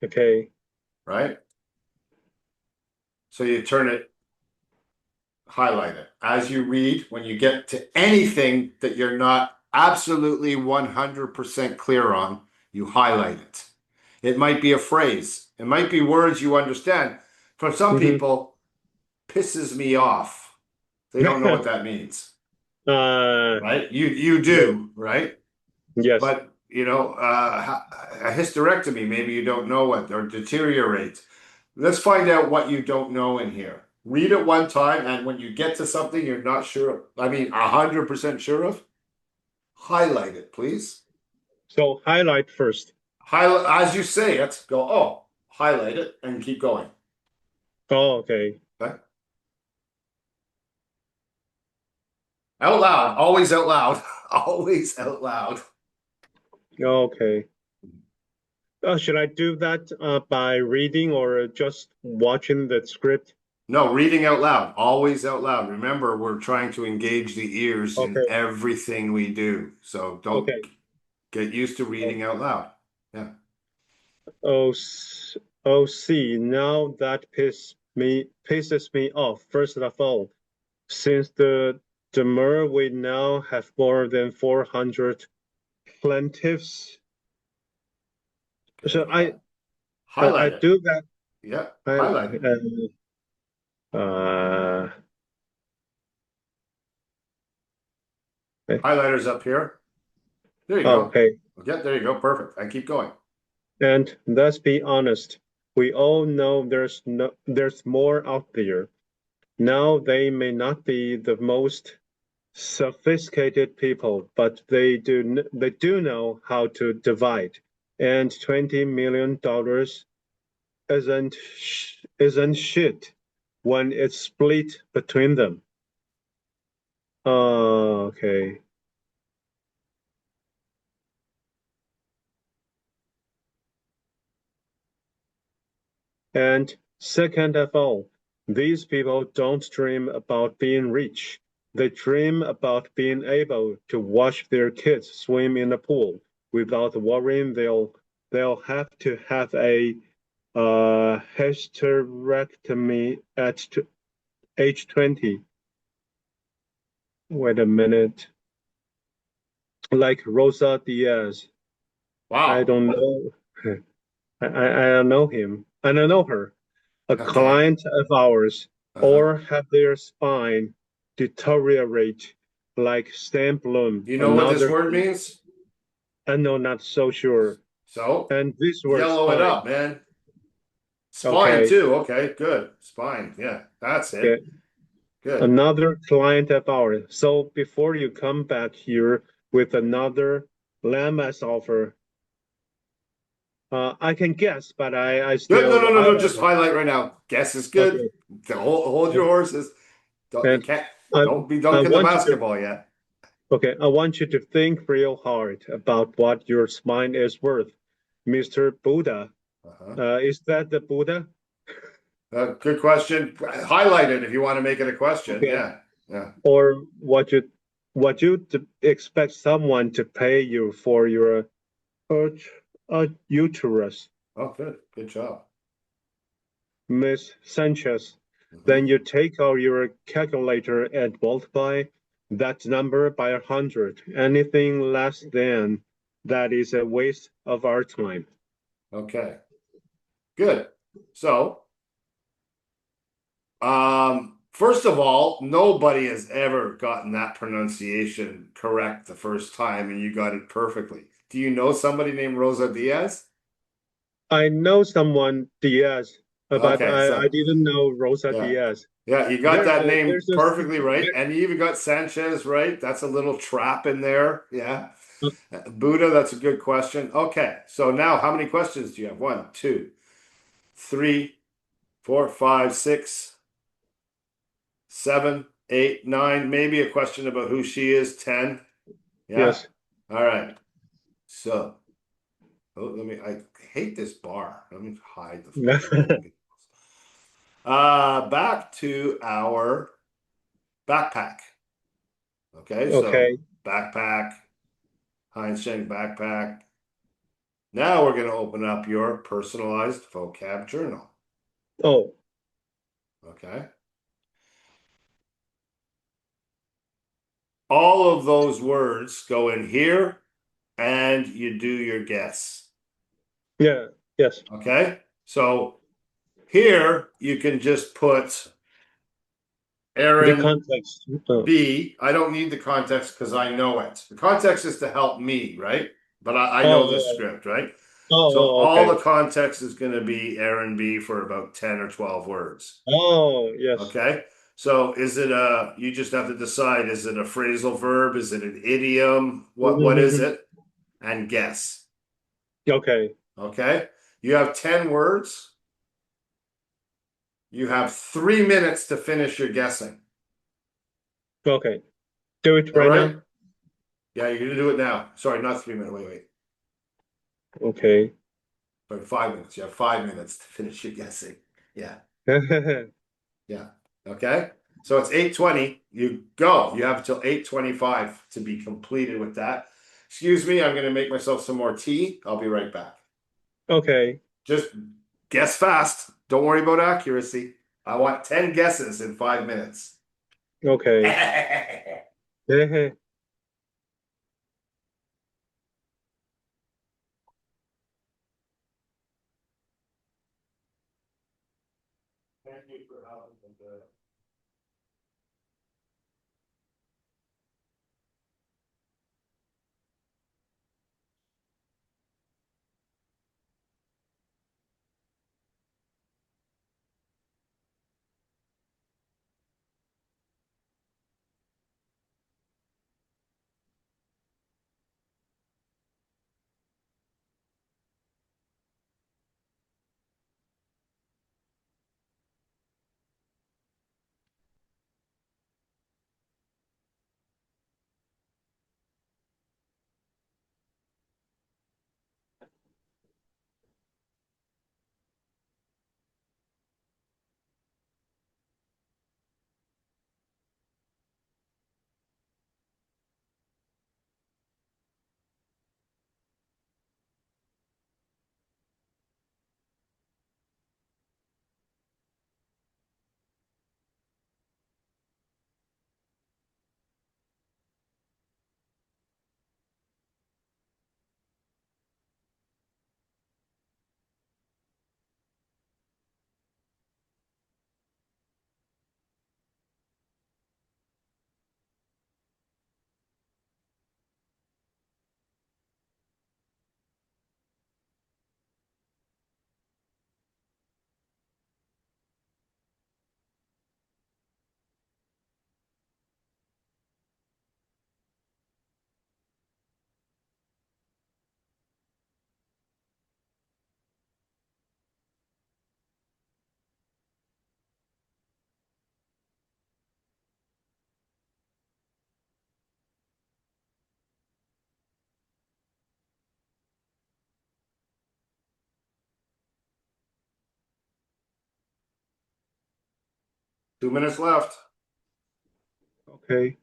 Okay. right? So you turn it, highlight it. As you read, when you get to anything that you're not absolutely 100% clear on, you highlight it. It might be a phrase. It might be words you understand. For some Mm-hmm. people, pisses me off. They don't know what that means, right? You Yes. do, right? Yes. But a hysterectomy, maybe you don't know what, or deteriorate. let's find out what you don't know in here. Read it one time, and when you get to something you're not sure, 100% sure of, highlight it, please. So highlight first. Highlight as you say it, go, oh, highlight it and keep going. Oh, okay. Okay. Out loud, always out loud, always out loud. Okay. Should I do that by reading or just watching the script? No, reading out loud, always out loud. Remember, we're trying to engage the ears in Okay. everything we do. So don't Okay. get used to reading out loud. Yeah. Oh, oh, see, now that pisses me off. First of all, since the demur, we now have more than 400 plaintiffs. So I Highlight it. do that. Yeah, I highlight it. Highlighters up here. There you go. Okay. Yeah, there you go. Perfect. And keep going. And let's be honest, we all know there's more out there. Now they may not be the most sophisticated people, but they do know how to divide. And $20 million isn't shit when it's split between them. Okay. And second of all, these people don't dream about being rich. They dream about being able to watch their kids swim in the pool without worrying they'll have to have a hysterectomy at age 20. Wait a minute. Like Rosa Diaz. Wow. I don't know. I don't know him. I don't know her. A Okay. client of ours, or have their spine deteriorate like stem bloom. You know what this word means? I'm not so sure. So, and this word yellow spine. it up, man. Spine Okay. too. Okay, good. Spine. Yeah, that's it. Okay. Good. Another client of ours. So before you come back here with another Lammas offer, I can guess, but I still. No. Just highlight right now. Guess is good. Okay. Hold your horses. Don't be dunking the basketball yet. Okay, I want you to think real hard about what your spine is worth, Mr. Buddha. Is that the Buddha? Good question. Highlight it if you want to make it a question. Okay. Yeah. Or what you expect someone to pay you for your uterus? Oh, good job, Miss Sanchez. Then you take out your calculator and multiply that number by 100. Anything less than that is a waste of our time. Okay. Good. So, first of all, nobody has ever gotten that pronunciation correct the first time, and you got it perfectly. Do you know somebody named Rosa Diaz? I know someone Diaz, but I didn't know Rosa Diaz. Yeah, you got that name perfectly right, and you even got Sanchez right. That's a little trap in there. Yeah. Buddha, that's a good question. Okay, so now how many questions do you have? 1, 2, 3, 4, 5, 6, 7, 8, 9. Maybe a question about who she is. 10. Yeah? Yes. All right. So, I hate this bar. Let me hide the back to our backpack. Okay, so backpack, Heinz backpack. Now we're going to open up your personalized vocab journal. Oh. Okay. All of those words go in here and you do your guess. Yeah, yes. Okay, so here you can just put Aaron the context. B. I don't need the context because I know it. The context is to help me, right? But I know the script, right? Oh, So oh, all okay. the context is going to be Aaron B for about 10 or 12 words. Oh, yes. Okay. So is it you just have to decide, is it a phrasal verb? Is it an idiom? What is Mhm. it? And guess. Okay. Okay. You have 10 words. You have 3 minutes to finish your guessing. Okay. Do it All right right. now. Yeah, you're gonna do it now. Sorry, not 3 minutes. Wait. Okay. Sorry, 5 minutes. You have 5 minutes to finish your guessing. Yeah. Yeah. Okay. So it's 8:20. You go. You have until 8:25 to be completed with that. Excuse me, I'm gonna make myself some more tea. I'll be right back. Okay. Just guess fast. Don't worry about accuracy. I want 10 guesses in 5 minutes. Okay. Thank you for helping with the 2 minutes left. Okay.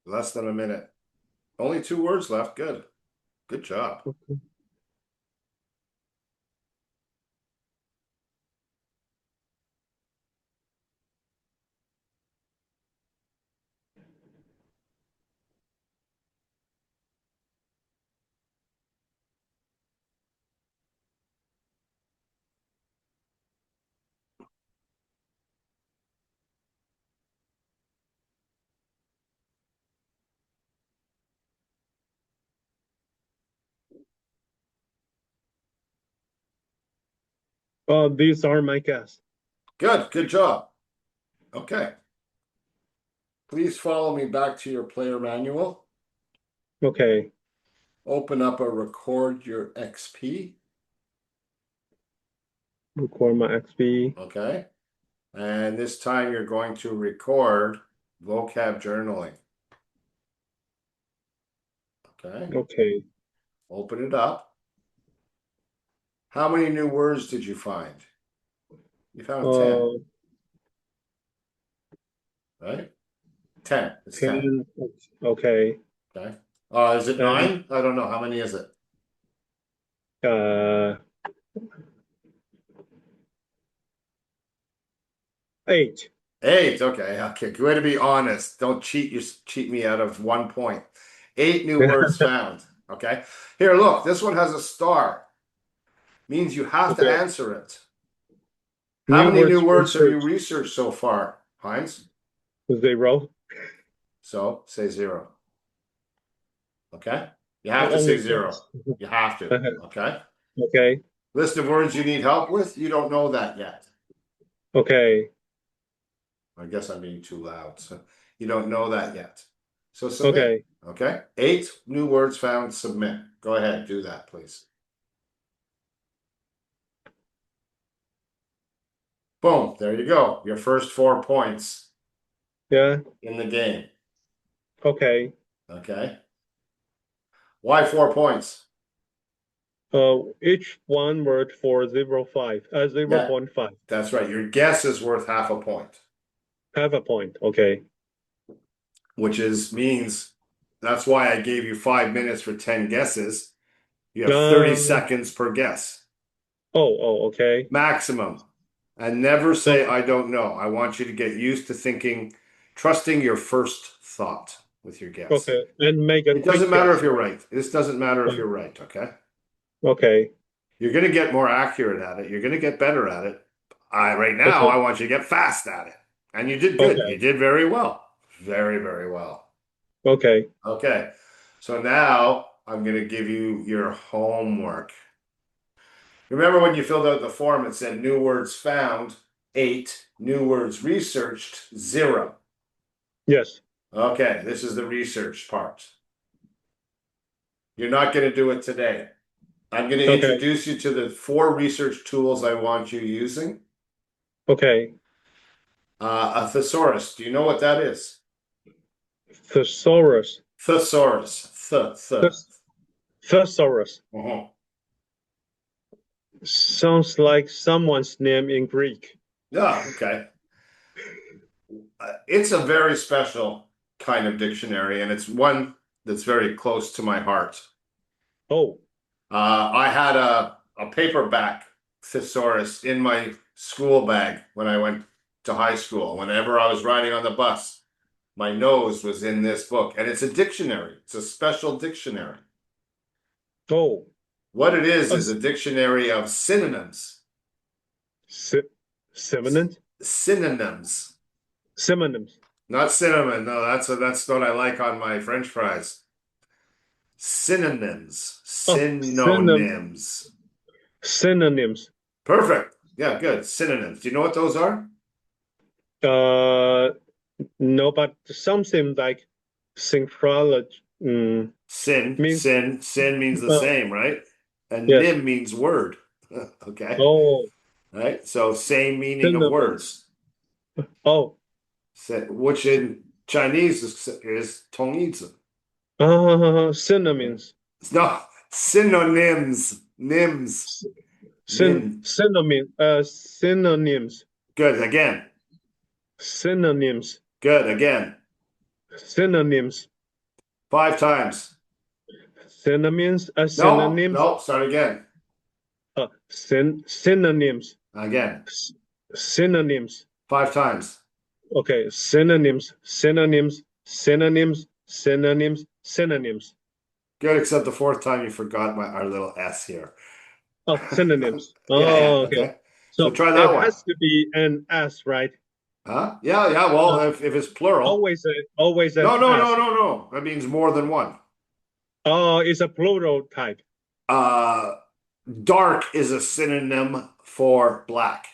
Less than a minute. Only 2 words left. Good. Good job. These are my guests. Good. Good job. Okay. Please follow me back to your player manual. Okay. Open up a record your XP. Record my XP. Okay. And this time you're going to record vocab journaling. Okay. Okay. Open it up. How many new words did you find? You found 10. Uh, right? 10. It's 10. 10. Okay. Okay. Is it And 9? I don't know. How many is it? 8. 8. Okay. Okay. Way to be honest. Don't cheat me out of 1 point. 8 new words found. Okay. Here, look. This one has a star. Means you have to Okay. answer it. How New many new words words have you research. researched so far, Heinz? 0. So say 0. Okay. You have to say Only 0. 6. You have to. Okay. Okay. List of words you need help with. You don't know that yet. Okay. I guess I'm being too loud. So you don't know that yet. So submit. Okay. Okay. 8 new words found. Submit. Go ahead. Do that, please. Boom. There you go. Your first 4 points Yeah. in the game. Okay. Okay. Why 4 points? Each one word for 0.5. 0.5. That's right. Your guess is worth half a point. Half a point. Okay. Which means that's why I gave you 5 minutes for 10 guesses. You have 30 seconds per guess. Okay. Maximum. And never say, I don't know. I want you to get used to trusting your first thought with your guess. Okay. And make a It doesn't quick matter guess. if you're right. This doesn't matter if you're right, okay? Okay. You're going to get more accurate at it. You're going to get better at it. Right now, I want you to get fast at it. And you did good. Okay. You did very well. Very, very well. Okay. Okay. So now I'm going to give you your homework. Remember when you filled out the form, it said new words found, 8, new words researched, 0. Yes. Okay, this is the research part. You're not going to do it today. I'm going to introduce you to the 4 research tools I want you using. Okay. A thesaurus. Do you know what that is? Thesaurus. Thesaurus. Thesaurus. Uh-huh. Sounds like someone's name in Greek. Yeah, okay. It's a very special kind of dictionary, and it's one that's very close to my heart. Oh. I had a paperback thesaurus in my school bag when I went to high school. Whenever I was riding on the bus, my nose was in this book, and it's a dictionary. It's a special dictionary. Oh. What it is a dictionary of synonyms. Synonyms? Synonyms. Synonyms. Not cinnamon. No, that's what I like on my French fries. Synonyms. Synonyms. Synonyms. Perfect. Yeah, good. Synonyms. Do you know what those are? No, but something like synchronology. Sin means the same, right? And yes. nim means word. Okay. Oh. Right. So same meaning of words. Oh. Which in Chinese is tongyizi. Synonyms. No, synonyms. Nims. Synonyms. Good. Again. Synonyms. Good. Again. Synonyms. 5 times. Synonyms. Synonyms. No. Start again. Synonyms. Again. Synonyms. 5 times. Okay. Synonyms. Synonyms. Synonyms. Synonyms. Synonyms. Good, except the 4th time you forgot our little S here. Oh, synonyms. Okay. So try that one. It has to be an S, right? Huh? Yeah. Well, if it's plural. Always an No. That means more than one. Oh, it's a plural type. Dark is a synonym for black.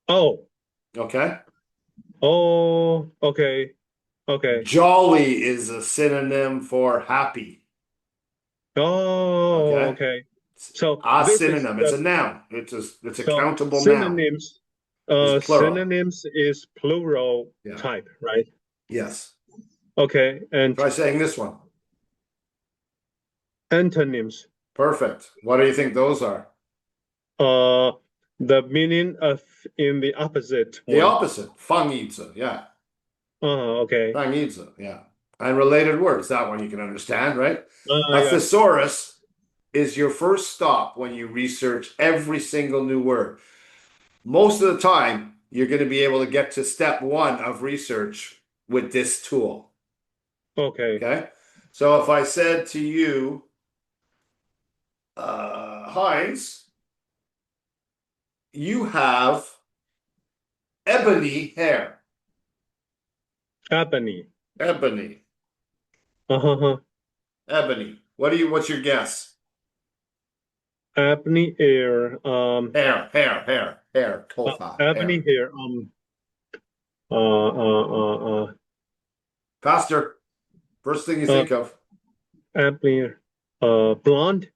Oh. Okay. Oh, okay. Okay. Jolly is a synonym for happy. Oh, okay. So a synonym. It's a noun. It's a countable synonyms, noun. Synonyms is plural type, right? Yes. Okay. And try saying this one. Antonyms. Perfect. What do you think those are? The meaning of in the opposite. The opposite. 反义词, yeah. Okay. Heinz, yeah. And related words, that one you can understand, right? A Yeah. thesaurus is your first stop when you research every single new word. Most of the time, you're going to be able to get to step one of research with this tool. Okay. Okay. So if I said to you, Heinz, you have ebony hair. Ebony. Ebony. Uh-huh. Ebony. What's your guess? Ebony hair. Hair. Tofa, Ebony hair. hair. Faster. First thing you Uh, think of. Ebony. Blonde?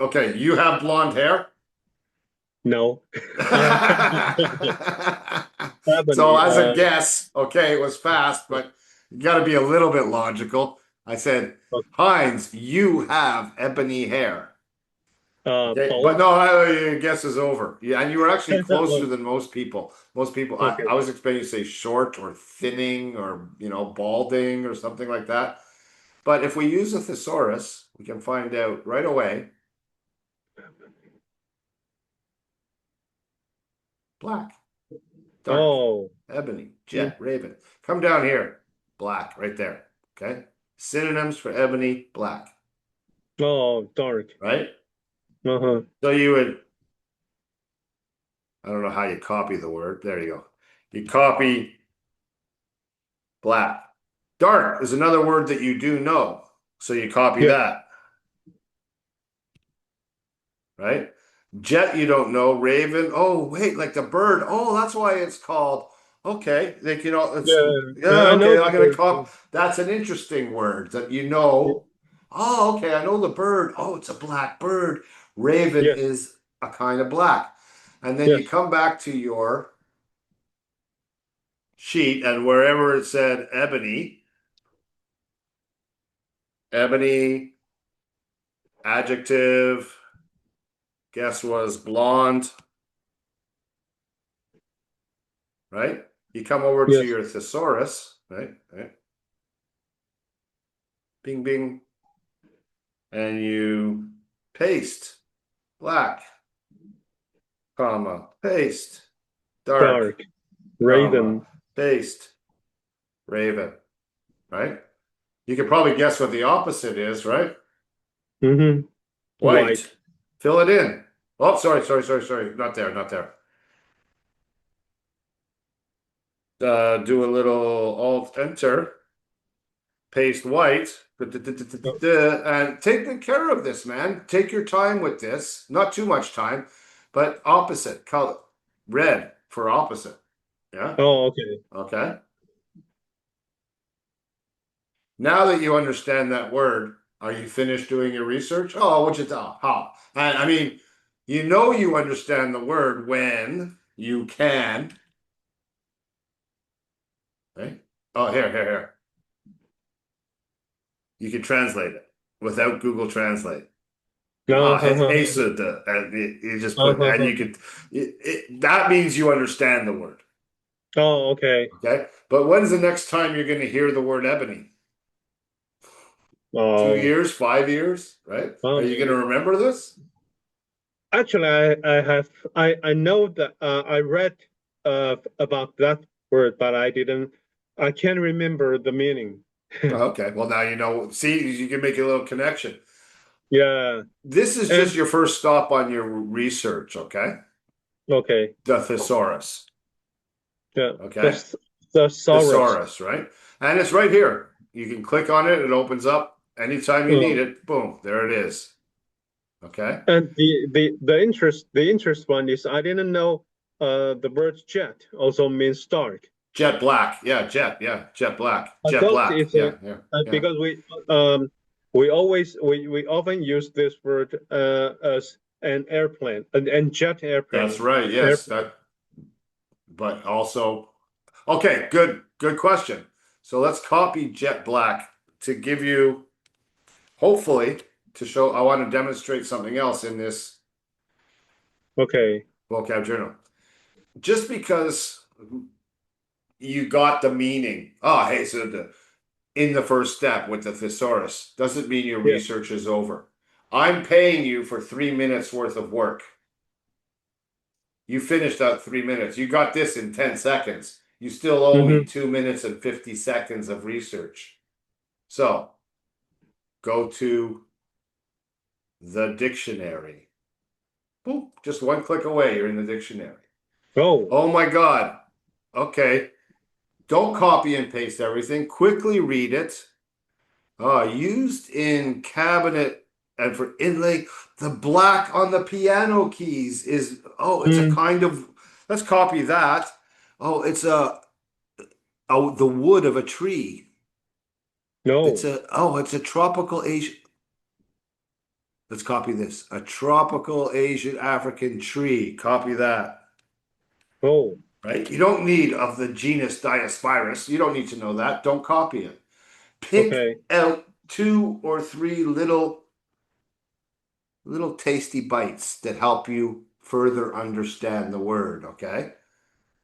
Okay, you have blonde hair. No. Uh, So Ebony. as a guess, okay, it was fast, but you got to be a little bit logical. I said, Heinz, you have ebony hair. Okay, but Bald? no, your guess is over. Yeah, and you were actually closer than most people. Most people, Okay. I was expecting you to say short or thinning or balding or something like that. But if we use a thesaurus, we can find out right away. Black, dark, Oh. ebony, Mm. jet, raven. Come down here. Black, right there. Okay. Synonyms for ebony, black, Oh, dark. right? Uh-huh. So you would, I don't know how you copy the word. There you go. You copy black. Dark is another word that you do know. So you copy Yeah. that, right? Jet, you don't know. Raven. Oh, wait, like the bird. Oh, that's why it's called. Okay, they can all. It's Yeah. yeah. I know Okay, the I'm gonna bird. cop. That's an interesting word that you Yeah. know. Oh, okay, I know the bird. Oh, it's a black bird. Raven Yes. is a kind of black. And then you Yes. come back to your sheet, and wherever it said ebony, adjective, guess was blonde, right? You come over to Yes. your thesaurus, right? Right. Bing, bing, and you paste black, comma, paste, dark, Dark. comma, Raven. paste, raven, right? You can probably guess what the opposite is, right? Mm-hmm. White. White. Fill it in. Oh, sorry. Not there, not there. Do a little alt enter, paste white, Oh, and take good care of this, man. Take your time with this. Not too much time, but opposite color, red for opposite. Yeah. okay. Okay. Now that you understand that word, are you finished doing your research? Oh, what you thought? How? I mean, you understand the word when you can. Right? Oh, here. You can translate it without Google Translate. Ah, Uh-huh. and you just put, and Uh-huh. you could, that means you understand the word. Oh, okay. Okay. But when's the next time you're going to hear the word ebony? Two Oh, years, 5 years, right? Are you going to maybe. remember this? Actually, I have I know that I read about that word, but I can't remember the meaning. Okay. Well, now you know. See, you can make a little connection. Yeah. This is And just your first stop on your research, okay? okay. The thesaurus, Yeah. okay? The Saurus. Thesaurus, right? And it's right here. You can click on it, it opens up anytime you need Oh. it. Boom, there it is. Okay. And the interest one is I didn't know the word jet also means dark. Jet black. Yeah, jet black. I Jet thought black. it's Yeah. because we often use this word as an airplane and jet That's airplane right. Yes, airplane. that but also okay, good question. So let's copy jet black to give you hopefully to show I want to demonstrate something else in this Okay. vocab journal. Just because you got the meaning. Oh, hey, so in the first step with the thesaurus doesn't mean your Yeah. research is over. I'm paying you for 3 minutes worth of work. You finished that 3 minutes. You got this in 10 seconds. You still owe me 2 minutes and 50 seconds of research. So go to the dictionary. Boom, just one click away, you're in the dictionary. Oh. Oh my God. Okay. Don't copy and paste everything. Quickly read it. Used in cabinet and for inlay. The black on the piano keys is, it's a kind of, let's copy that. Oh, it's the wood of a tree. No. It's a tropical Asian. Let's copy this. A tropical Asian African tree. Copy that. Oh. Right? You don't need of the genus Diospirus. You don't need to know that. Don't copy it. Pick Okay. out 2 or 3 little tasty bites that help you further understand the word, okay?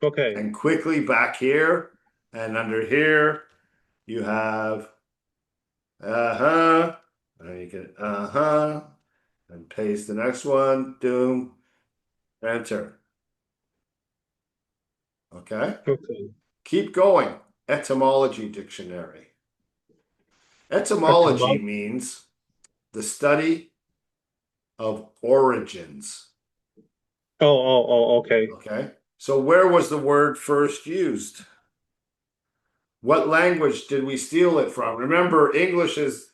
Okay. And quickly back here and under here, you have and you get and paste the next one, doom, enter. Okay? Okay. Keep going. Etymology dictionary. Etymology Etymology. means the study of origins. Okay. Okay. So where was the word first used? What language did we steal it from? Remember, English is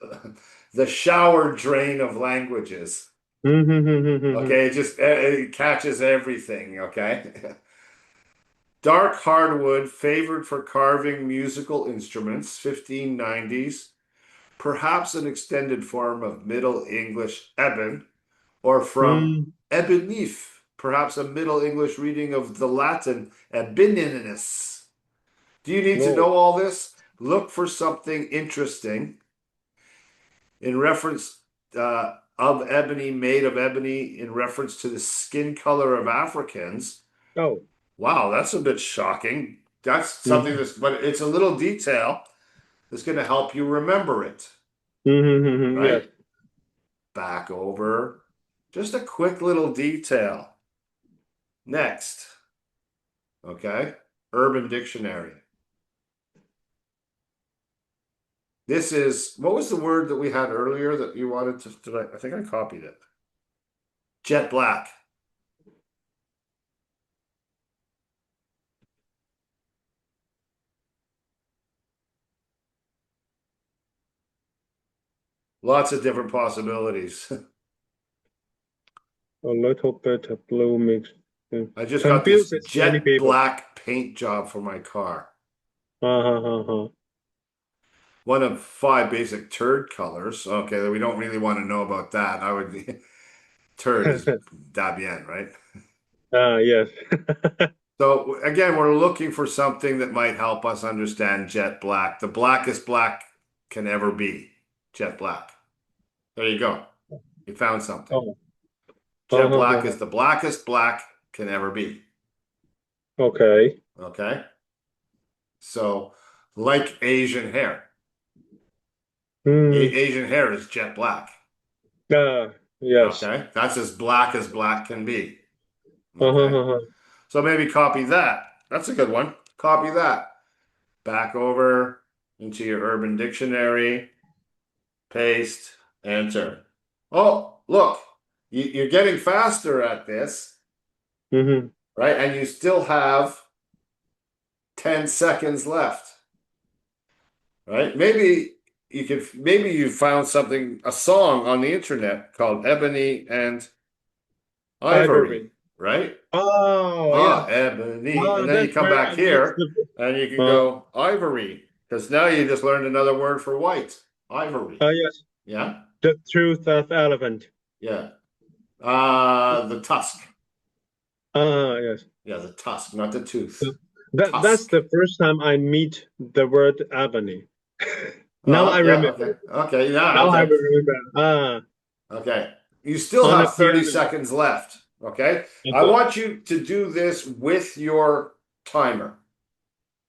the shower drain of languages. Okay, it catches everything. Okay. Dark hardwood, favored for carving musical instruments, 1590s. Perhaps an extended form of Middle English eben, or from ebenif, perhaps a Middle English reading of the Latin ebininus. Do you need to No. know all this? Look for something interesting in reference of ebony, made of ebony, in reference to the skin color of Africans. Oh. Wow, that's a bit shocking. That's something but it's a little detail that's going to help you remember it, Yes. right? Back over. Just a quick little detail. Next. Okay. Urban Dictionary. This is, what was the word that we had earlier that you wanted to, I think I copied it. Jet black. Lots of different possibilities. A little bit of blue mix. I just got this Confuses many jet people. black paint job for my car. Uh-huh. One of 5 basic turd colors. Okay, we don't really want to know about that. I would turd is dabien, right? Yes. So again, we're looking for something that might help us understand jet black. The blackest black can ever be. Jet black. There you go. You found something. Oh. Jet black Uh-huh. is the blackest black can ever be. Okay. Okay. So, like Asian hair. Asian hair is jet black. Yes. Okay. That's as black can be. Okay. Uh-huh. So maybe copy that. That's a good one. Copy that. Back over into your Urban Dictionary. Paste. Enter. Oh, look. You're getting faster at this, right? And you still have 10 seconds left, right? Maybe you found something, a song on the internet called Ebony and Ivory, Ivory. right? Oh, yeah. Ebony. And then you That's come where back that's here the and you can go ivory, because now you just learned another word for white. Ivory. yes. Yeah? The truth of elephant. Yeah. The tusk. Yes. Yeah, the tusk, not the tooth. That's Tusk. the first time I meet the word ebony. Now I Yeah, okay. remember. Okay, yeah, Now I okay. remember. Okay. You still On the have 30 piano. seconds left. Okay. I Okay. want you to do this with your timer.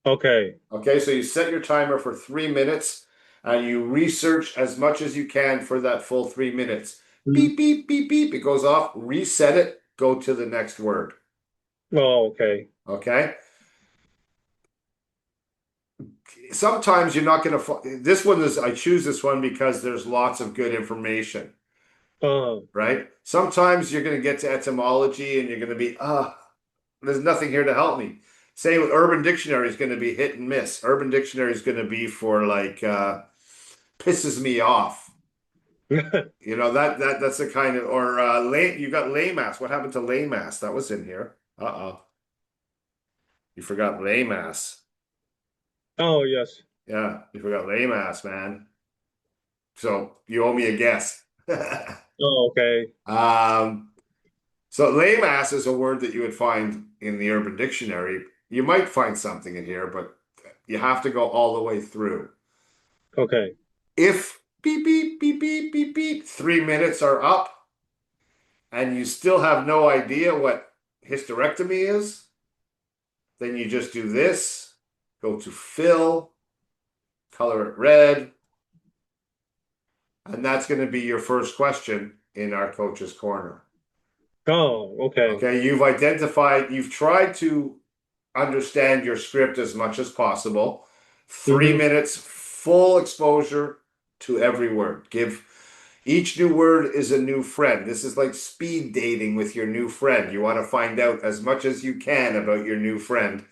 Okay. Okay, so you set your timer for 3 minutes and you research as much as you can for that full 3 minutes. Mm. Beep, beep, beep, beep. It goes off, reset it, go to the next word. Oh, okay. Okay. Sometimes you're not going to, this one is, I choose this one because there's lots of good information, Oh. right? Sometimes you're going to get to etymology and you're going to be, there's nothing here to help me. Same with Urban Dictionary is going to be hit and miss. Urban Dictionary is going to be for like, pisses me off. You know, that's the kind of, or you got laymass. What happened to laymass? That was in here. Uh-oh. You forgot laymass. Oh, yes. Yeah, you forgot laymass, man. So you owe me a guess. Oh, okay. Um, so laymass is a word that you would find in the Urban Dictionary. You might find something in here, but you have to go all the way through. Okay. If beep, beep, beep, beep, beep, beep, 3 minutes are up and you still have no idea what hysterectomy is, then you just do this, go to fill, color it red, and that's going to be your first question in our coach's corner. Oh, okay. Okay, you've tried to understand your script as much as possible. Three Mm-hmm. minutes, full exposure to every word. Each new word is a new friend. This is like speed dating with your new friend. You want to find out as much as you can about your new friend.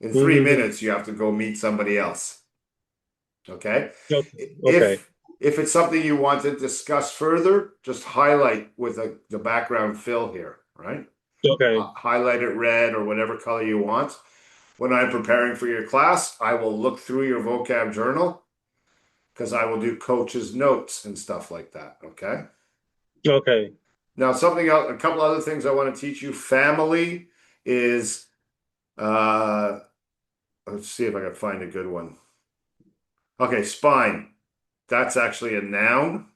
In three Mm-hmm. minutes, you have to go meet somebody else. Okay? Okay. Okay. If if it's something you want to discuss further, just highlight with the background fill here, right? Okay. Highlight it red or whatever color you want. When I'm preparing for your class, I will look through your vocab journal because I will do coach's notes and stuff like that. Okay. Okay. Now, something else, a couple other things I want to teach you. Family is, uh, let's see if I can find a good one. Okay, spine. That's actually a noun.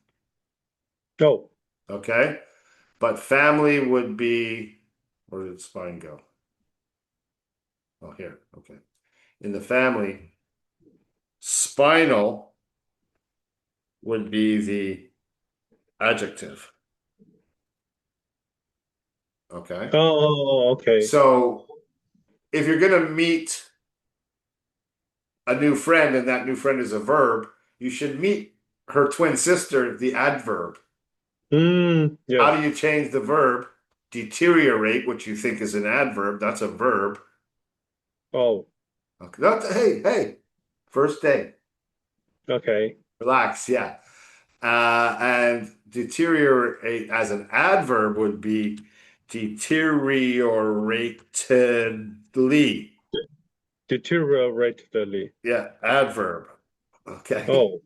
Oh. Okay. But family would be, where did spine go? Oh, here. Okay. In the family, spinal would be the adjective. Okay. Oh, okay. So if you're going to meet a new friend and that new friend is a verb, you should meet her twin sister, the adverb. Mm, How yes. do you change the verb? Deteriorate, which you think is an adverb, that's a verb. Oh, Okay. Hey, hey, first day. okay. Relax, yeah. And deteriorate as an adverb would be deterioratedly. Deterioratedly. Yeah, adverb. Okay. Oh.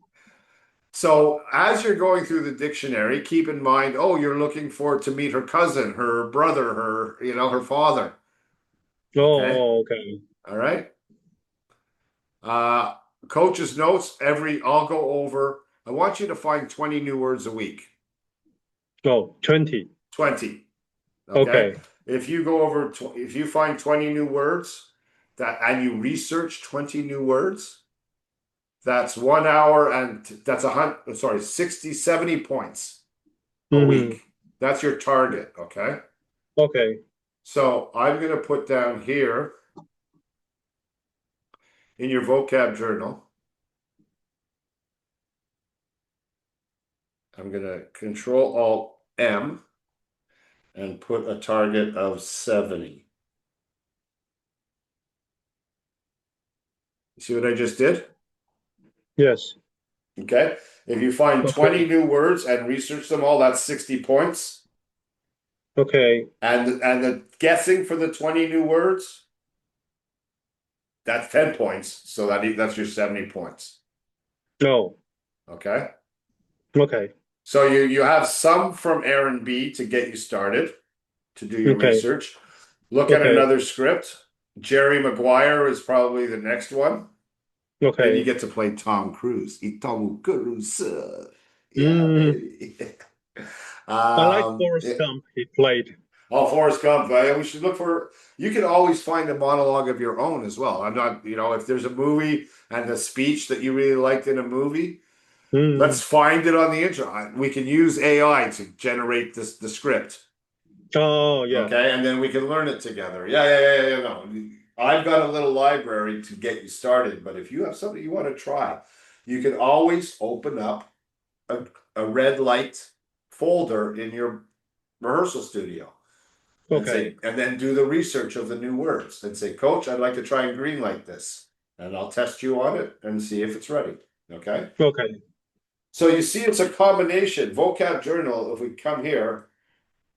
So as you're going through the dictionary, keep in mind, oh, you're looking for to meet her cousin, her brother, her father. Okay. Oh, okay. All right. Uh, coach's notes, I'll go over. I want you to find 20 new words a week. Oh, 20. 20. Okay. Okay. If you find 20 new words and you research 20 new words, that's 1 hour and that's 60, 70 points a Mm-hmm. week. That's your target. Okay. Okay. So I'm going to put down here in your vocab journal, I'm going to Control Alt M and put a target of 70. You see what I just did? Yes. Okay. If you find 20 Okay. new words and research them all, that's 60 points. Okay. And the guessing for the 20 new words, that's 10 points. So that's your 70 points. No. Okay. Okay. So you have some from Aaron B to get you started to do your Okay. research. Look at Okay. another script. Jerry Maguire is probably the next one. Then you Okay. get to play Tom Cruise. Tom Cruise. Yeah, Mm, baby. I like Forrest It, Gump he played. Oh, Forrest Gump. We should look for. You can always find a monologue of your own as well. I'm not, if there's a movie and the speech that you really liked in a movie, let's Mm. find it on the internet. We can use AI to generate the script. Oh, yeah. Okay, and then we can learn it together. Yeah. No, I've got a little library to get you started, but if you have something you want to try, you can always open up a red light folder in your rehearsal studio and Okay. say, and then do the research of the new words and say, Coach, I'd like to try and green light this, and I'll test you on it and see if it's ready. Okay. Okay. So you see, it's a combination. Vocab journal, if we come here,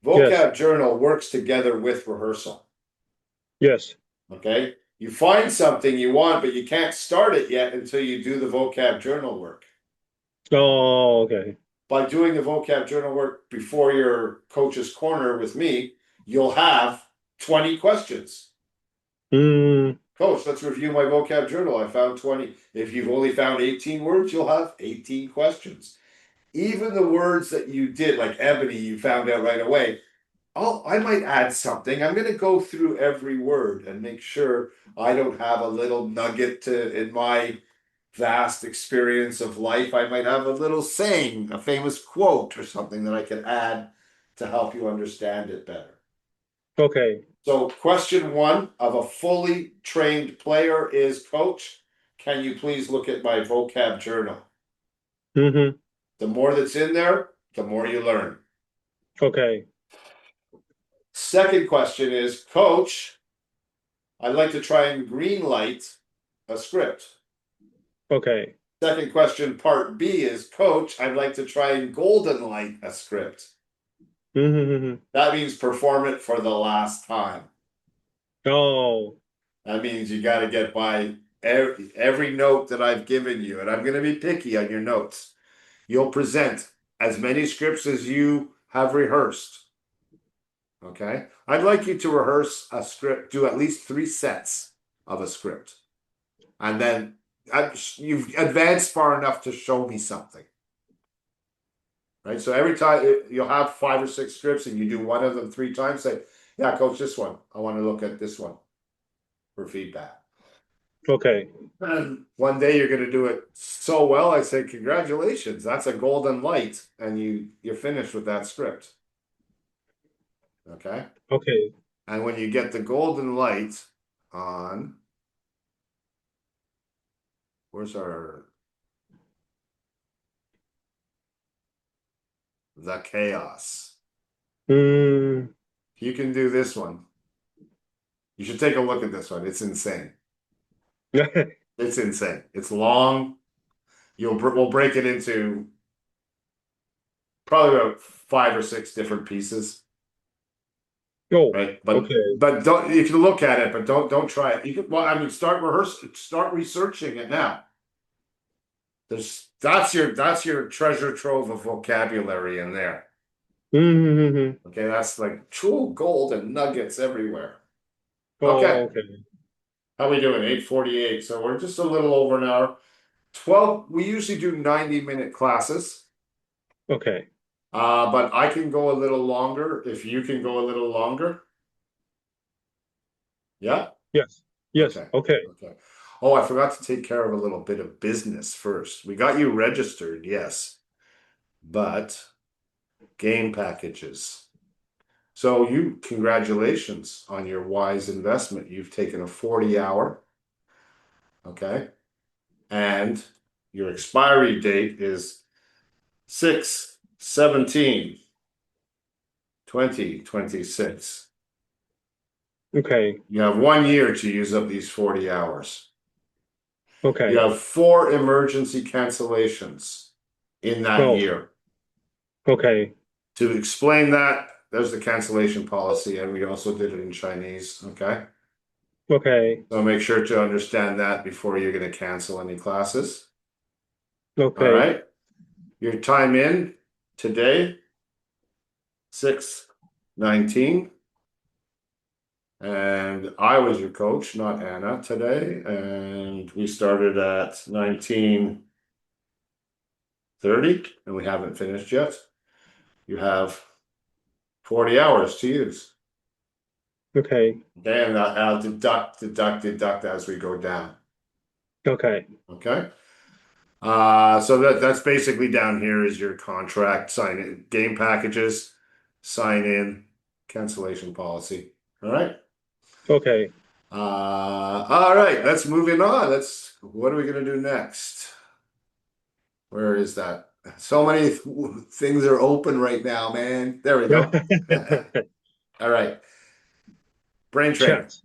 Yes. vocab journal works together with rehearsal. Yes. Okay. You find something you want, but you can't start it yet until you do the vocab journal work. Oh, okay. By doing the vocab journal work before your coach's corner with me, you'll have 20 questions. Mm. Coach, let's review my vocab journal. I found 20. If you've only found 18 words, you'll have 18 questions. Even the words that you did, like Ebony, you found out right away. Oh, I might add something. I'm going to go through every word and make sure I don't have a little nugget in my vast experience of life. I might have a little saying, a famous quote or something that I can add to help you understand it better. Okay. So, question one of a fully trained player is, Coach, can you please look at my vocab journal? Mm-hmm. The more that's in there, the more you learn. Okay. Second question is, Coach, I'd like to try and green light a script. Okay. Second question, part B, is, Coach, I'd like to try and golden light a script. Mm-hmm. That means perform it for the last time. Oh. That means you got to get by every note that I've given you, and I'm going to be picky on your notes. You'll present as many scripts as you have rehearsed. Okay? I'd like you to rehearse a script, do at least 3 sets of a script. And then you've advanced far enough to show me something. Right? So every time you'll have 5 or 6 scripts and you do one of them 3 times, say, yeah, coach, this one. I want to look at this one for feedback. Okay. And one day you're going to do it so well, I say, congratulations, that's a golden light, and you're finished with that script. Okay. Okay. And when you get the golden light on, where's the chaos? Mm. You can do this one. You should take a look at this one. It's insane. It's insane. It's long. We'll break it into probably about 5 or 6 different pieces. Oh. Right. Okay. But don't, if you look at it, but don't try it. You can, well, I mean, start researching it now. That's your treasure trove of vocabulary in there. Mm-hmm. Okay, that's like true gold and nuggets everywhere. Oh, Okay. okay. How we doing? 8:48. So we're just a little over an hour. 12, we usually do 90-minute classes. Okay. But I can go a little longer if you can go a little longer. Yeah? Yes. Yes. Okay. Okay. Okay. Oh, I forgot to take care of a little bit of business first. We got you registered, yes. But game packages. So congratulations on your wise investment. You've taken a 40-hour, okay? And your expiry date is 6/17/2026. Okay. You have 1 year to use up these 40 hours. You Okay. have 4 emergency cancellations in that Oh. year. Okay. To explain that, there's the cancellation policy, and we also did it in Chinese, okay? Okay. So make sure to understand that before you're going to cancel any classes. Okay. All right. Your time in today, 6/19. And I was your coach, not Anna, today. And we started at 19:30, and we haven't finished yet. You have 40 hours to use. Okay. Okay, and I'll deduct as we go down. Okay. Okay. So that's basically down here is your contract, sign in, game packages, sign in, cancellation policy. All right. Okay. All right, let's moving on. What are we gonna do next? Where is that? So many things are open right now, man. There we go. All right. Brain training, Chat.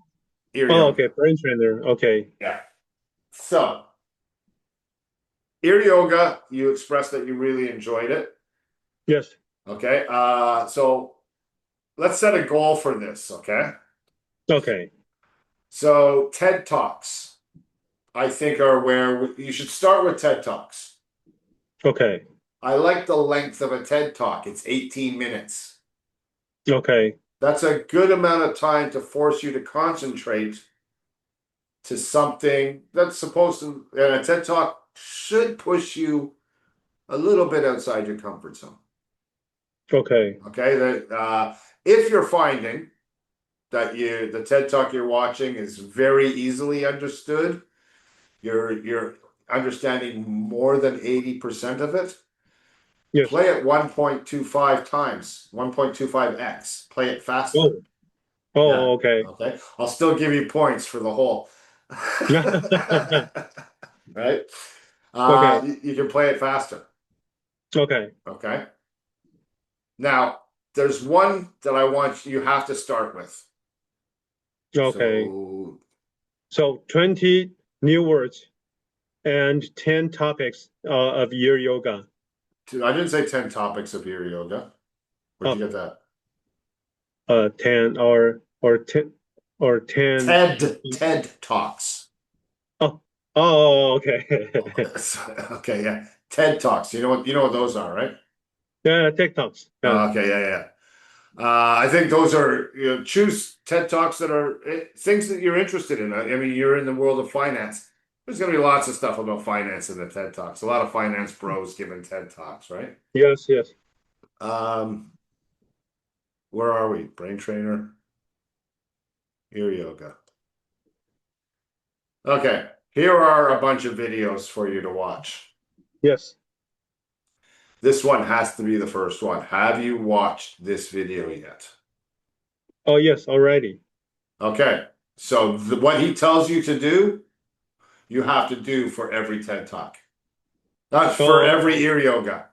ear Oh, yoga. okay. Brain trainer. Okay. Yeah. So, ear yoga, you expressed that you really enjoyed it. Yes. Okay. So let's set a goal for this. Okay. Okay. So TED Talks, I think, are where you should start with TED Talks. Okay. I like the length of a TED Talk. It's 18 minutes. Okay. That's a good amount of time to force you to concentrate to something that's supposed to, and a TED Talk should push you a little bit outside your comfort zone. Okay. Okay, if you're finding that the TED Talk you're watching is very easily understood, you're understanding more than 80% of it, Yes. play it 1.25 times, 1.25x. Play it faster. Oh. Yeah. Oh, okay. Okay. I'll still give you points for the whole. Right? Okay. You can play it faster. Okay. Okay. Now, there's one that I want you have to start with. Okay. So So 20 new words and 10 topics of your yoga. I didn't say 10 topics of your yoga. Where'd you Oh, get that? 10 or 10 or 10. TED Talks. Oh. Oh, okay. Okay, yeah. TED Talks. You know what those are, right? Yeah, TikToks. Yeah. Okay, yeah, yeah. I think those are, choose TED Talks that are things that you're interested in. I mean, you're in the world of finance. There's going to be lots of stuff about finance in the TED Talks. A lot of finance bros giving TED Talks, right? Yes, yes. Um, where are we? Brain trainer, ear yoga. Okay, here are a bunch of videos for you to watch. Yes. This one has to be the first one. Have you watched this video yet? Oh, yes, already. Okay, so what he tells you to do, you have to do for every TED Talk. That's for every Oh, ear yoga.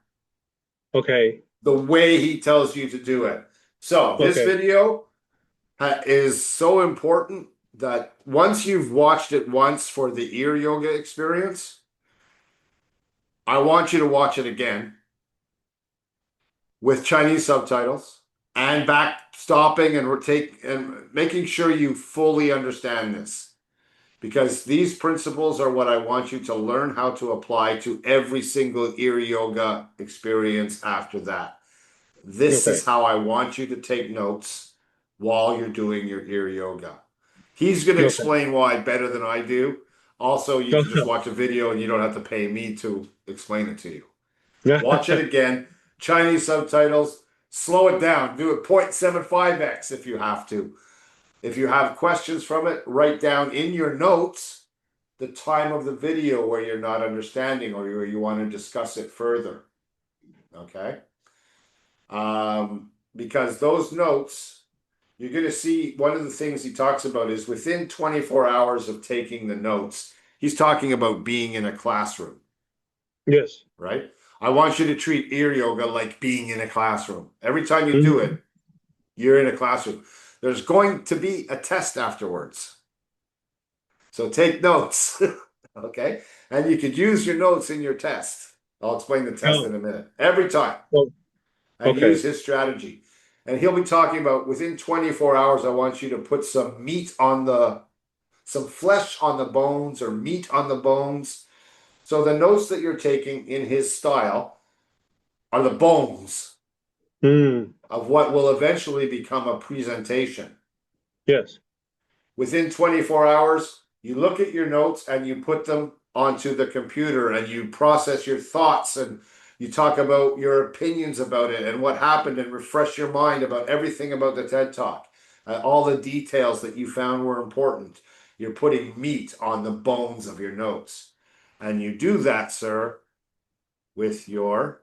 okay. The way he tells you to do it. So this Okay. video is so important that once you've watched it once for the ear yoga experience, I want you to watch it again with Chinese subtitles and back stopping and making sure you fully understand this. Because these principles are what I want you to learn how to apply to every single ear yoga experience after that. This Okay. is how I want you to take notes while you're doing your ear yoga. He's going to Okay. explain why better than I do. Also, you can just watch a video and you don't have to pay me to explain it to you. Watch it again. Chinese subtitles. Slow it down. Do it 0.75x if you have to. If you have questions from it, write down in your notes the time of the video where you're not understanding or where you want to discuss it further. Okay? Because those notes, you're going to see one of the things he talks about is within 24 hours of taking the notes, he's talking about being in a classroom, Yes. right? I want you to treat ear yoga like being in a classroom. Every time you do Mhm. it, you're in a classroom. There's going to be a test afterwards. So take notes, okay? And you could use your notes in your test. I'll explain the test Oh, in a minute. Every time. oh, And use okay. his strategy. And he'll be talking about within 24 hours, I want you to put some flesh on the bones or meat on the bones. So the notes that you're taking in his style are the bones Mm, of what will eventually become a presentation. yes. Within 24 hours, you look at your notes and you put them onto the computer and you process your thoughts and you talk about your opinions about it and what happened and refresh your mind about everything about the TED Talk. all the details that you found were important. You're putting meat on the bones of your notes. And you do that, sir, with your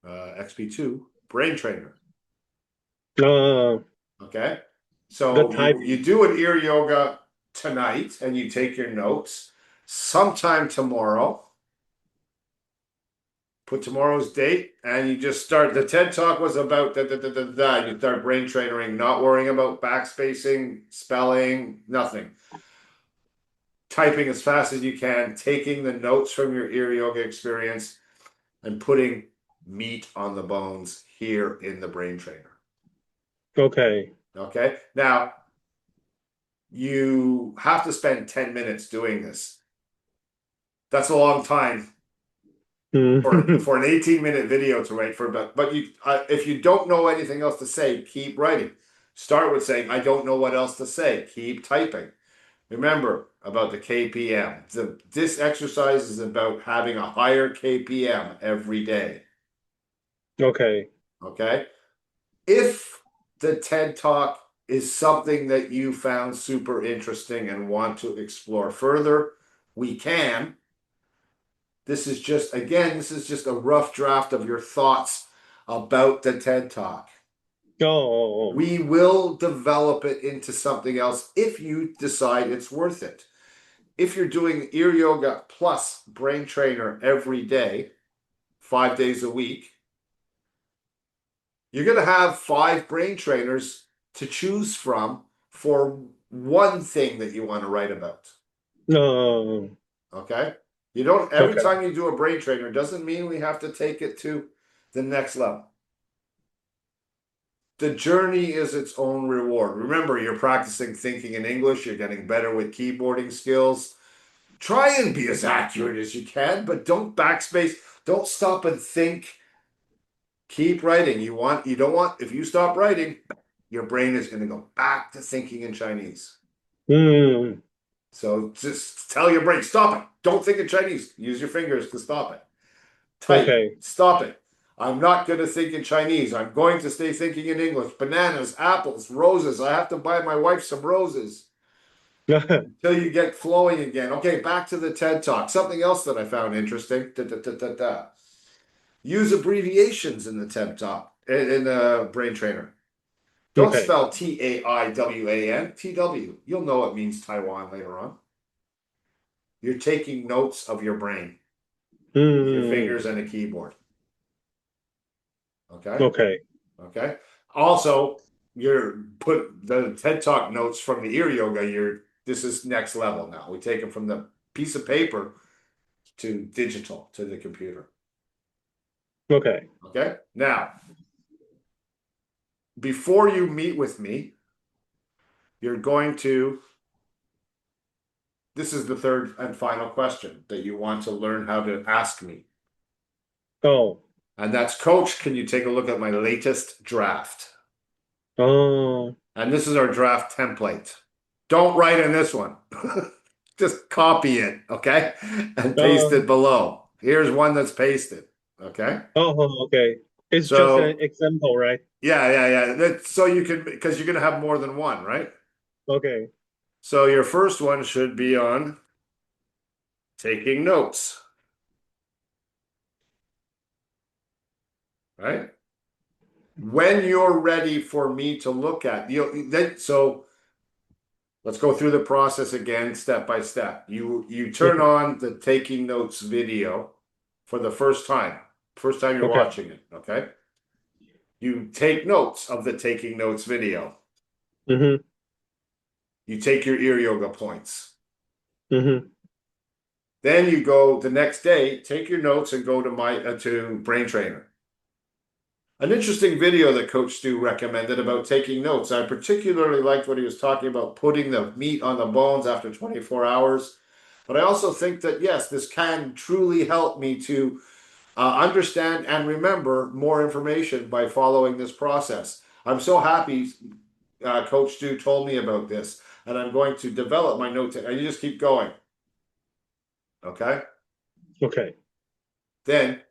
XP2 brain trainer. Uh, Okay. the So you typing. do an ear yoga tonight and you take your notes. Sometime tomorrow, put tomorrow's date, and you just start. The TED Talk was about da. You start brain training, not worrying about backspacing, spelling, nothing. Typing as fast as you can, taking the notes from your ear yoga experience, and putting meat on the bones here in the brain trainer. Okay. Okay. Now, you have to spend 10 minutes doing this. That's a long time for an 18-minute video to write for, but you if you don't know anything else to say, keep writing. Start with saying, I don't know what else to say. Keep typing. Remember about the KPM. This exercise is about having a higher KPM every day. Okay. Okay? If the TED Talk is something that you found super interesting and want to explore further, we can. This is just, again, this is just a rough draft of your thoughts about the TED Talk. Oh. We will develop it into something else if you decide it's worth it. If you're doing ear yoga plus brain trainer every day, 5 days a week, you're going to have 5 brain trainers to choose from for one thing that you want to write about. No. Okay? You don't, every Okay. time you do a brain trainer doesn't mean we have to take it to the next level. The journey is its own reward. Remember, you're practicing thinking in English, you're getting better with keyboarding skills. Try and be as accurate as you can, but don't backspace. Don't stop and think. Keep writing. You don't want, if you stop writing, your brain is going to go back to thinking in Chinese. Mm. So just tell your brain, stop it. Don't think in Chinese. Use your fingers to stop it. Type, Okay. stop it. I'm not going to think in Chinese. I'm going to stay thinking in English. Bananas, apples, roses. I have to buy my wife some roses until you get flowing again. Okay, back to the TED Talk. Something else that I found interesting. Use abbreviations in the TED Talk, in the brain trainer. Don't Okay. spell TAIWAN, TW. You'll know it means Taiwan later on. You're taking notes of your brain with your Mm. fingers and a keyboard. Okay? Okay. Okay. Also, you're put the TED Talk notes from the ear yoga, this is next level now. We take them from the piece of paper to digital to the computer. Okay. Okay. Now, before you meet with me, you're going to, this is the third and final question that you want to learn how to ask me. Oh. And that's, Coach, can you take a look at my latest draft? Oh. And this is our draft template. Don't write in this one. Just copy it, okay? And paste it below. Here's one that's pasted, okay? Oh. Okay. It's just an So, example, right? yeah. So you can, because you're going to have more than one, right? Okay. So your first one should be on taking notes, right? When you're ready for me to look at you, so let's go through the process again, step by step. You turn on the taking notes video for the first time you're Okay. watching it, okay? You take notes of the taking notes video. Mm-hmm. You take your ear yoga points. Mm-hmm. Then you go the next day, take your notes and go to Brain Trainer. An interesting video that Coach Stu recommended about taking notes. I particularly liked what he was talking about, putting the meat on the bones after 24 hours. But I also think that, yes, this can truly help me to understand and remember more information by following this process. I'm so happy Coach Stu told me about this, and I'm going to develop my notes. And you just keep going. Okay? Okay. Then,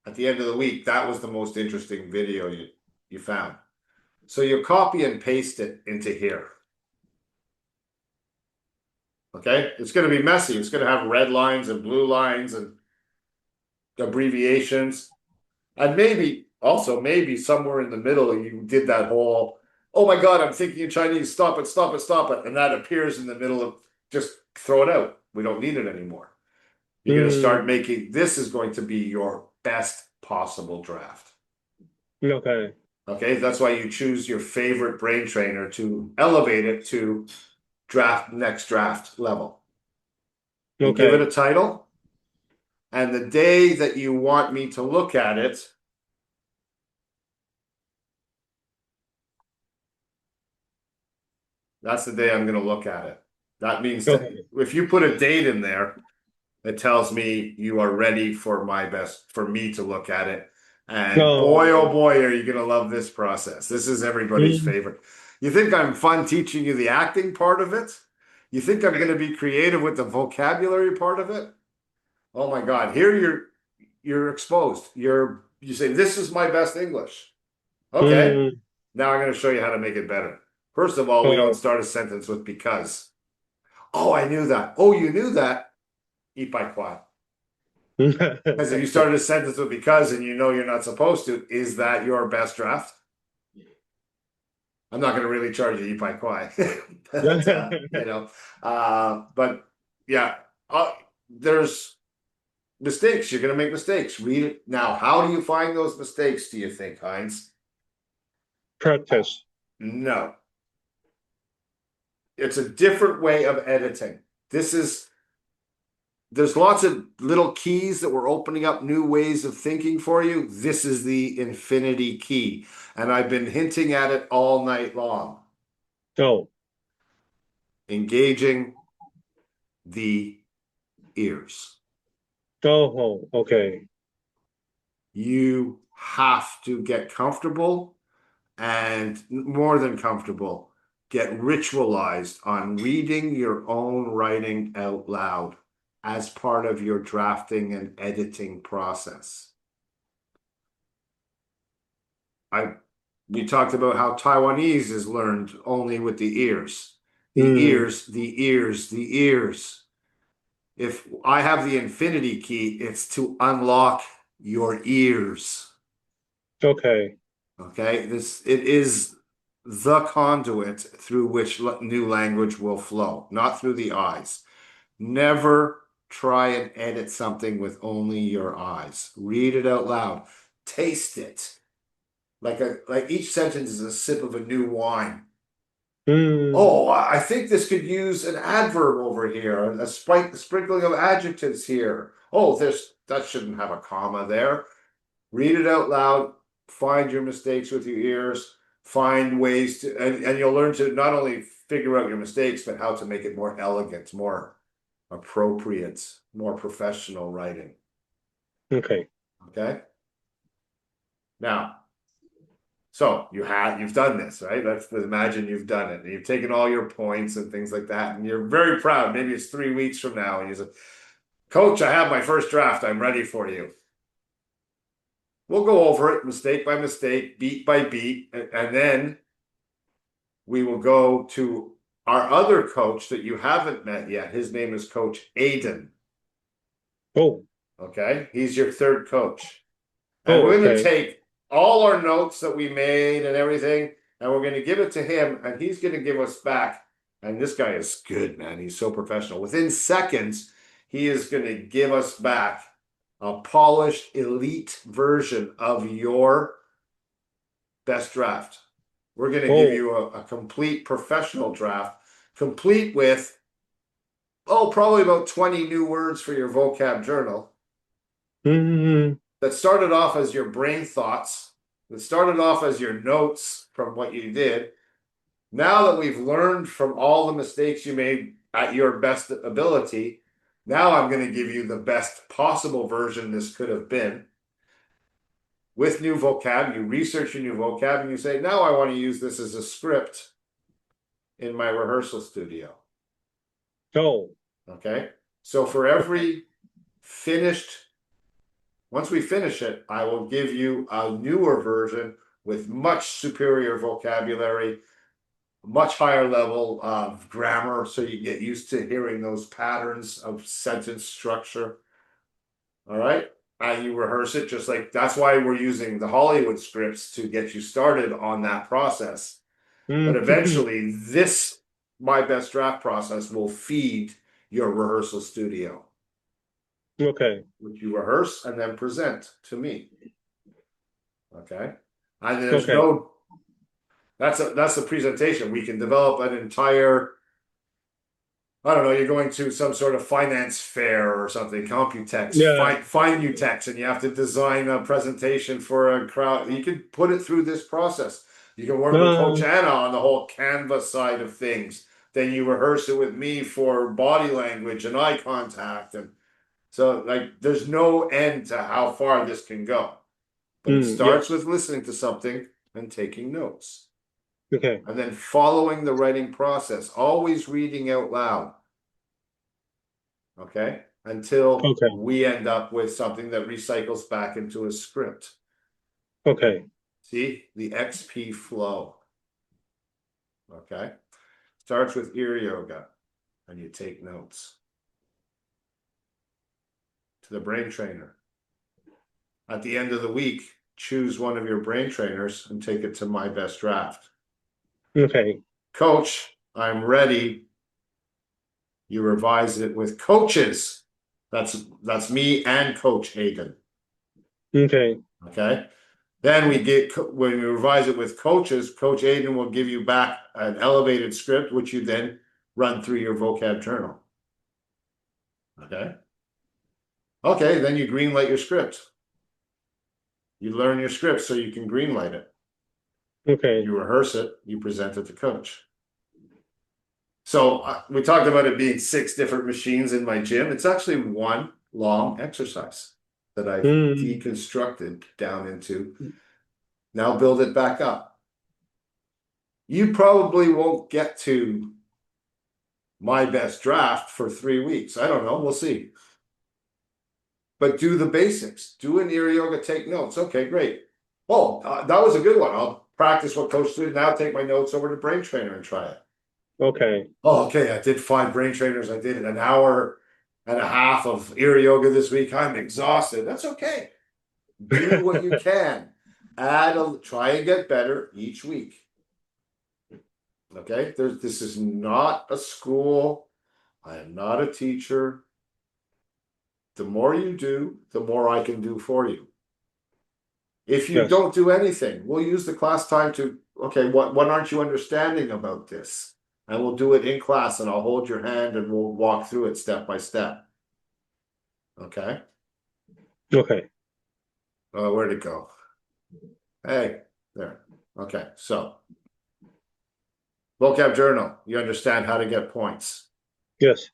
at the end of the week, that was the most interesting video you found. So you copy and paste it into here. Okay, it's going to be messy. It's going to have red lines and blue lines and abbreviations. And maybe also, maybe somewhere in the middle, you did that whole, oh my God, I'm thinking in Chinese, stop it, stop it, stop it. And that appears in the middle of, just throw it out. We don't need it anymore. You're going to start making, this is going to be your best possible draft. Okay. Okay, that's why you choose your favorite brain trainer to elevate it to next draft level. You give it a title, and the day that you want me to look at it, that's the day I'm going to look at it. That means that if you put a date in there, it tells me you are ready for me to look at it. And boy, oh boy, are you going to love this process. This is everybody's favorite. You think I'm fun teaching you the acting part of it? You think I'm going to be creative with the vocabulary part of it? Oh my God, here you're exposed. You say, this is my best English. Okay, now I'm going to show you how to make it better. First of all, we don't start a sentence with because. Oh, I knew that. Oh, you knew that? Eat by quiet. Because if you started a sentence with because and you know you're not supposed to, is that your best draft? I'm not going to really charge you eat by quiet. But yeah, there's mistakes. You're going to make mistakes. Read it. Now, how do you find those mistakes, do you think, Heinz? Practice. No. It's a different way of editing. There's lots of little keys that we're opening up new ways of thinking for you. This is the infinity key. And I've been hinting at it all night long. Oh. Engaging the ears. Oh, okay. You have to get comfortable and more than comfortable, get ritualized on reading your own writing out loud as part of your drafting and editing process. We talked about how Taiwanese is learned only with the ears. The ears, the ears, the ears. If I have the infinity key, it's to unlock your ears. Okay. Okay, it is the conduit through which new language will flow, not through the eyes. Never try and edit something with only your eyes. Read it out loud. Taste it. Like each sentence is a sip of a new wine. Oh, I think this could use an adverb over here, a sprinkling of adjectives here. Oh, that shouldn't have a comma there. Read it out loud. Find your mistakes with your ears. Find ways to, and you'll learn to not only figure out your mistakes, but how to make it more elegant, more appropriate, more professional writing. Okay. Okay. Now, so you've done this, right? Let's imagine you've done it. And you've taken all your points and things like that, and you're very proud. Maybe it's 3 weeks from now, and you say, Coach, I have my first draft. I'm ready for you. We'll go over it mistake by mistake, beat by beat, and then we will go to our other coach that you haven't met yet. His name is Coach Aiden. Oh. Okay, he's your third coach. And we're going to take all our notes that we made and everything, and we're going to give it to him, and he's going to give us back. And this guy is good, man. He's so professional. Within seconds, he is going to give us back a polished, elite version of your best draft. We're going to give you a complete professional draft, complete with, probably about 20 new words for your vocab journal. That started off as your brain thoughts, that started off as your notes from what you did. Now that we've learned from all the mistakes you made at your best ability, now I'm going to give you the best possible version this could have been. With new vocab, you research your new vocab and you say, now I want to use this as a script in my rehearsal studio. Okay. So for every once we finish it, I will give you a newer version with much superior vocabulary, much higher level of grammar, so you get used to hearing those patterns of sentence structure. All right. And you rehearse it just like that's why we're using the Hollywood scripts to get you started on that process. But eventually, this My Best Draft process will feed your rehearsal studio. Okay. Which you rehearse and then present to me. Okay. And there's Okay. no that's the presentation. We can develop an entire, I don't know, you're going to some sort of finance fair or something, Computex, Yeah. Finutex, and you have to design a presentation for a crowd. You can put it through this process. You can work with Coach Anna on the whole Canvas side of things. Then you rehearse it with me for body language and eye contact. And so, like, there's no end to how far this can go. But it starts Yes. with listening to something and taking notes. Okay. And then following the writing process, always reading out loud. Okay? Until we end up with something that recycles back into a script. Okay. See? The XP flow. Okay? Starts with ear yoga. And you take notes. To the brain trainer. At the end of the week, choose one of your brain trainers and take it to My Best Draft. Okay. Coach, I'm ready. You revise it with coaches. That's me and Coach Hayden. Okay. Okay. Then when we revise it with coaches, Coach Hayden will give you back an elevated script, which you then run through your vocab journal. Okay. Okay, then you greenlight your script. You learn your script so you can greenlight it. Okay. You rehearse it, you present it to coach. So we talked about it being 6 different machines in my gym. It's actually one long exercise that I've deconstructed down into. Now build it back up. You probably won't get to My Best Draft for 3 weeks. I don't know. We'll see. But do the basics. Do an ear yoga, take notes. Okay, great. Oh, that was a good one. I'll practice what coach did. Now take my notes over to Brain Trainer and try it. Okay. Oh, okay. I did 5 brain trainers. I did an hour and a half of ear yoga this week. I'm exhausted. That's okay. Do what you can. Try and get better each week. Okay. This is not a school. I am not a teacher. The more you do, the more I can do for you. If you don't do anything, we'll use the class time to, okay, what aren't you understanding about this? And we'll do it in class and I'll hold your hand and we'll walk through it step by step. Okay? Okay. Where'd it go? Hey, there. Okay, so vocab journal, you understand how to get points. Yes.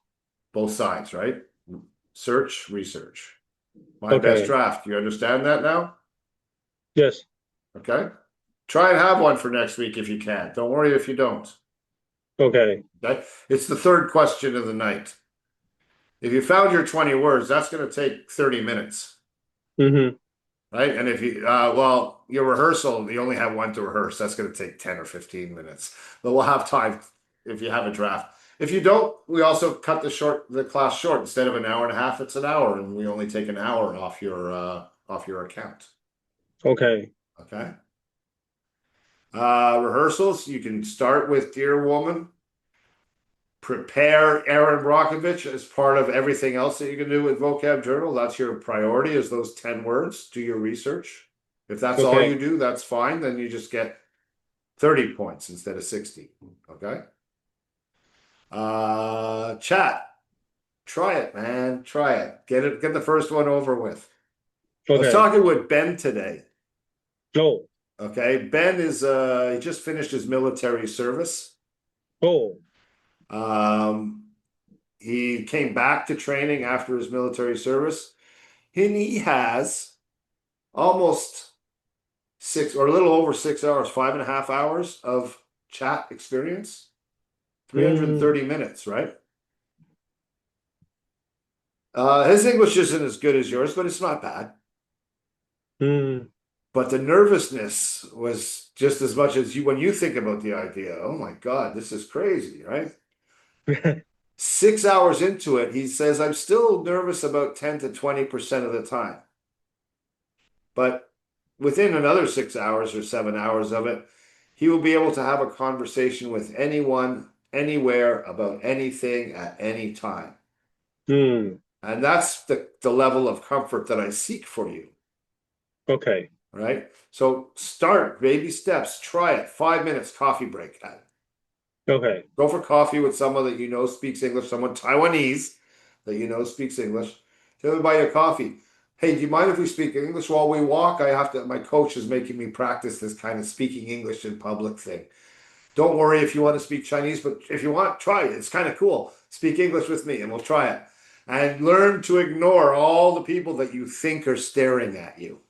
Both sides, right? Search, research. My Best Draft, you understand that now? Yes. Okay. Try and have one for next week if you can. Don't worry if you don't. Okay. It's the 3rd question of the night. If you found your 20 words, that's going to take 30 minutes. Mm-hmm. Right? And if you, well, your rehearsal, you only have one to rehearse. That's going to take 10 or 15 minutes. But we'll have time if you have a draft. If you don't, we also cut the class short. Instead of an hour and a half, it's an hour, and we only take an hour off your account. Okay. Okay. Rehearsals, you can start with Dear Woman. Prepare Aaron Brockovich as part of everything else that you can do with Vocab Journal. That's your priority, is those 10 words. Do your research. If that's all you do, that's fine. Then you just get 30 points instead of 60. Okay. Chat. Try it, man. Try it. Get the first one over with. I was talking with Ben today. Oh. Okay. Ben is he just finished his military service. Oh. He came back to training after his military service, and he has almost 6 or a little over 6 hours, 5.5 hours of chat experience. 330 minutes, right? His English isn't as good as yours, but it's not bad. But the nervousness was just as much as you when you think about the idea. Oh my God, this is crazy, right? 6 hours into it, he says, I'm still nervous about 10 to 20% of the time. But within another 6 hours or 7 hours of it, he will be able to have a conversation with anyone, anywhere, about anything at any time. Mm, And that's the level of comfort that I seek for you. okay. Right? So start baby steps, try it. 5 minutes coffee break. Okay. Go for coffee with someone that you know speaks English, someone Taiwanese that you know speaks English. Tell them buy you a coffee. Hey, do you mind if we speak English while we walk? My coach is making me practice this kind of speaking English in public thing. Don't worry if you want to speak Chinese, but if you want, try it. It's kind of cool. Speak English with me and we'll try it. And learn to ignore all the people that you think are staring at you.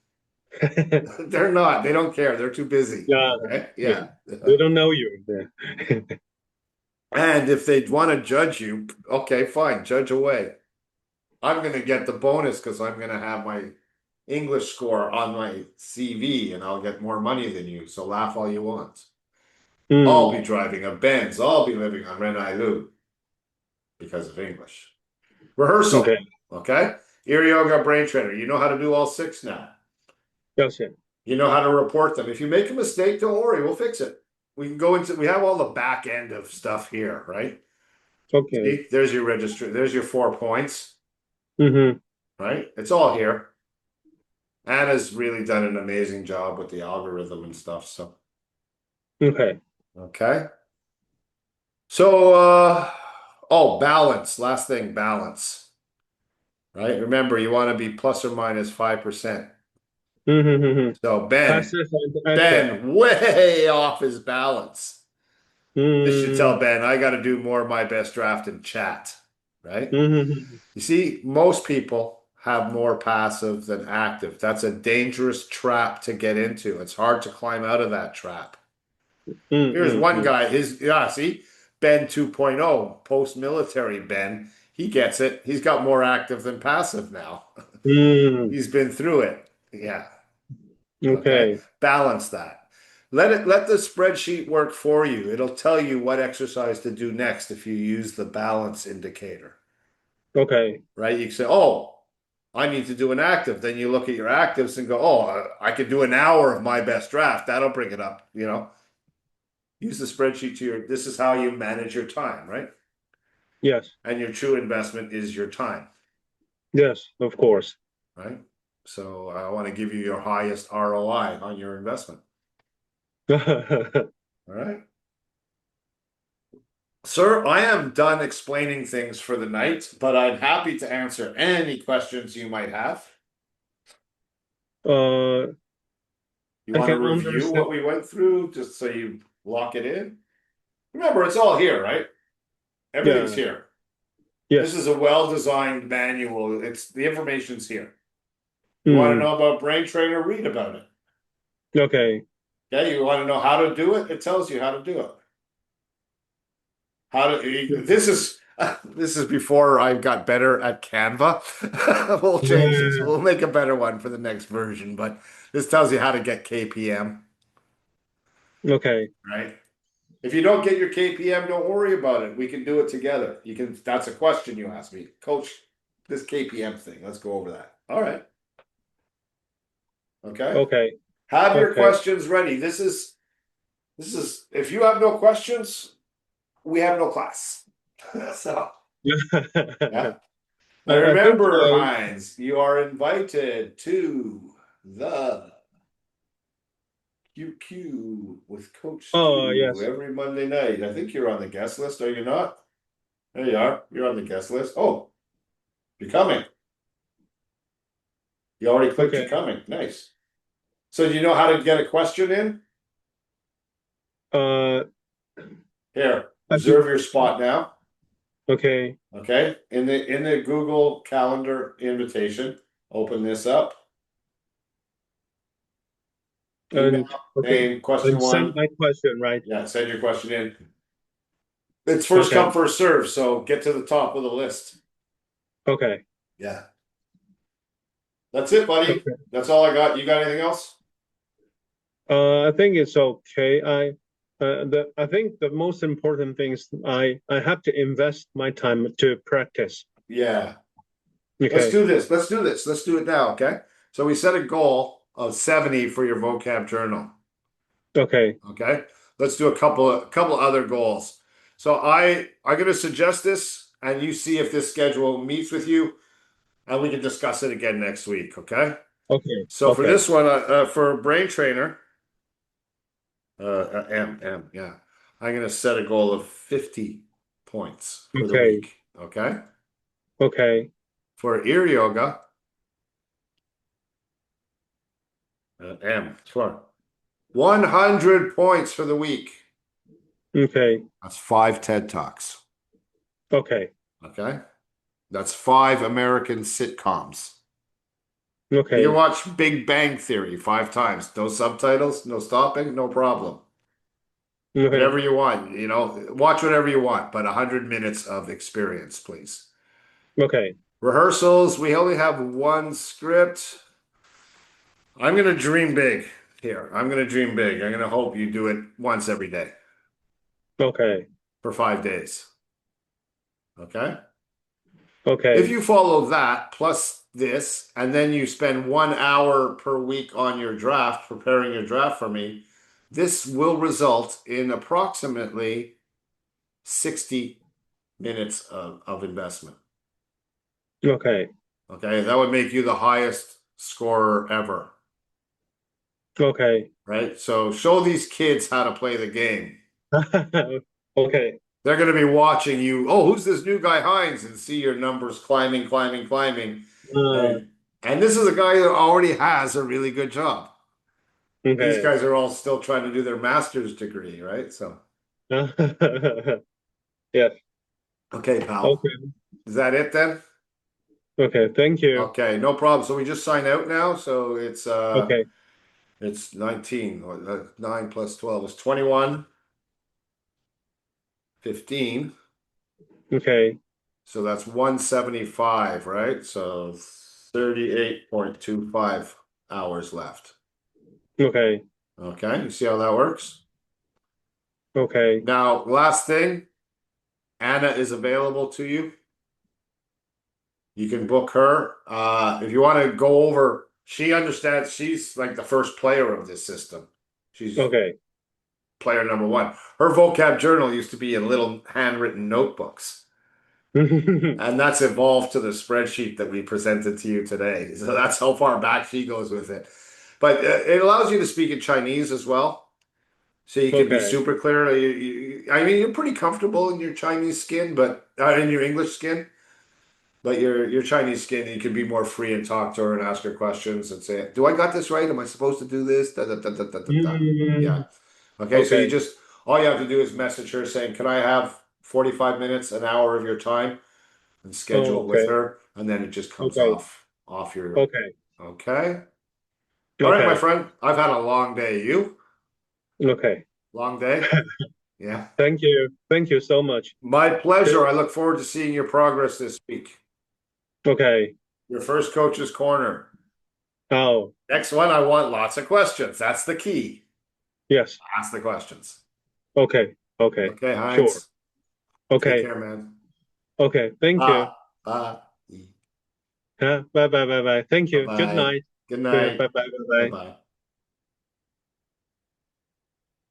They're not. They don't care. They're too busy. Yeah. Okay? Yeah. Yeah. They don't know you. Yeah. And if they want to judge you, okay, fine, judge away. I'm going to get the bonus because I'm going to have my English score on my CV and I'll get more money than you. So laugh all you want. I'll be Mm, driving a Benz. I'll be living on elude because of English. Rehearsal. okay. Okay? Ear yoga, brain trainer. You know how to do all six now. Yes. Yeah. You know how to report them. If you make a mistake, don't worry, we'll fix it. We have all the back end of stuff here, right? Okay. See, there's your registry, there's your 4 points, Mm-hmm. right? It's all here. Anna's really done an amazing job with the algorithm and stuff. So, Okay. okay. So, oh, balance. Last thing, balance. Right? Remember, you want to be plus or minus 5%. Mm-hmm. So Ben, Passive and active. Ben, way off his balance. This should tell Mm, Ben I got to do more of my best draft in chat, right? mm-hmm. You see, most people have more passive than active. That's a dangerous trap to get into. It's hard to climb out of that trap. Here's one Mm-hmm. guy, see, Ben 2.0, post-military Ben. He gets it. He's got more active than passive now. Mm, He's been through it. Yeah. Okay. okay. Balance that. Let the spreadsheet work for you. It'll tell you what exercise to do next if you use the balance indicator. Okay. Right? You can say, oh, I need to do an active. Then you look at your actives and go, oh, I could do an hour of my best draft. That'll bring it up. Use the spreadsheet this is how you manage your time, right? Yes. And your true investment is your time, Yes, of course. right? So I want to give you your highest ROI on your investment. All right. Sir, I am done explaining things for the night, but I'm happy to answer any questions you might have. uh, You I want to can review understand. what we went through just so you lock it in? Remember, it's all here, right? Everything's Yeah. here. This Yes. is a well-designed manual. The information's here. You want to Mm, know about Brain Trainer? Read about it. okay. Okay, you want to know how to do it? It tells you how to do it. This is before I got better at Canva. We'll change this. Yeah. We'll make a better one for the next version, but this tells you how to get KPM, Okay. right? If you don't get your KPM, don't worry about it. We can do it together. That's a question you asked me. Coach, this KPM thing, let's go over that. All right. Okay. Okay. Have your Okay. questions ready. If you have no questions, we have no class. So, yeah. Now I think remember, Heinz, you are invited to the QQ with Coach oh Stu yes. every Monday night. I think you're on the guest list, are you not? There you are. You're on the guest list. Oh, you're coming. You already clicked Okay. you're coming. Nice. So do you know how to get a question in? Uh Here, I think reserve your spot now. okay. Okay. In the Google Calendar invitation, open this up. Email, And okay. name, question And send one. my question, right? Yeah, send your question in. It's first Okay. come, first serve, so get to the top of the list. Okay. Yeah. That's it, buddy. Okay. That's all I got. You got anything else? I think it's okay. I think the most important thing is I have to invest my time to practice. Yeah. Let's Okay. do this. Let's do this. Let's do it now. Okay. So we set a goal of 70 for your vocab journal. Okay. Okay. Let's do a couple other goals. So I'm going to suggest this, and you see if this schedule meets with you, and we can discuss it again next week. Okay. Okay. So for Okay. this one, for brain trainer, yeah, I'm going to set a goal of 50 points for the Okay. week. Okay. Okay. For ear yoga, sure. 100 points for the week. Okay. That's 5 TED Talks. Okay. Okay. That's 5 American sitcoms. You can Okay. watch Big Bang Theory 5 times. No subtitles, no stopping, no problem. Okay. Whatever you want, watch whatever you want, but 100 minutes of experience, please. Okay. Rehearsals, we only have one script. I'm going to dream big here. I'm going to dream big. I'm going to hope you do it once every day Okay. for 5 days. Okay. If Okay. you follow that plus this, and then you spend 1 hour per week on your draft, preparing your draft for me, this will result in approximately 60 minutes of investment. Okay. Okay, that would make you the highest scorer ever, Okay. right? So show these kids how to play the game. Okay. They're going to be watching you. Oh, who's this new guy, Heinz? And see your numbers climbing, climbing, climbing. Uh, And this is a guy that already has a really good job. These okay. guys are all still trying to do their master's degree, right? So, Yes. okay, pal. Okay. Is that it then? Okay. Thank you. Okay, no problem. So we just sign out now. So Okay. it's 19. 9 plus 12 is 21, 15. Okay. So that's 175, right? So 38.25 hours left. Okay. Okay, you see how that works? Okay. Now, last thing, Anna is available to you. You can book her. If you want to go over, she understands, she's like the first player of this system. She's Okay. player number one. Her vocab journal used to be in little handwritten notebooks. And that's evolved to the spreadsheet that we presented to you today. So that's how far back she goes with it. But it allows you to speak in Chinese as well. So you can be Okay. super clear. I mean, you're pretty comfortable in your Chinese skin, but in your English skin. But your Chinese skin, you can be more free and talk to her and ask her questions and say, "Do I got this right? Am I supposed to do this?" Da, da, da, da, da, da, da. Yeah. Mm, Okay. So okay. all you have to do is message her saying, "Can I have 45 minutes, an hour of your time?" and schedule Oh, it with okay. her, and then it just comes Okay. off your. Okay. Okay. All right, my Okay. friend. I've had a long day. You? Okay. Long day? Yeah. Thank you. Thank you so much. My pleasure. I look forward to seeing your progress this week. Okay. Your first coach's corner. Oh, Next one, I want lots of questions. That's the key. yes. Ask the questions. Okay. Okay. Okay, Sure. Heinz. Take Okay. care, man. Okay. Thank you. Bye. Bye bye bye bye. Thank you. Good Bye-bye. night. Good Bye night. bye bye bye. Bye-bye.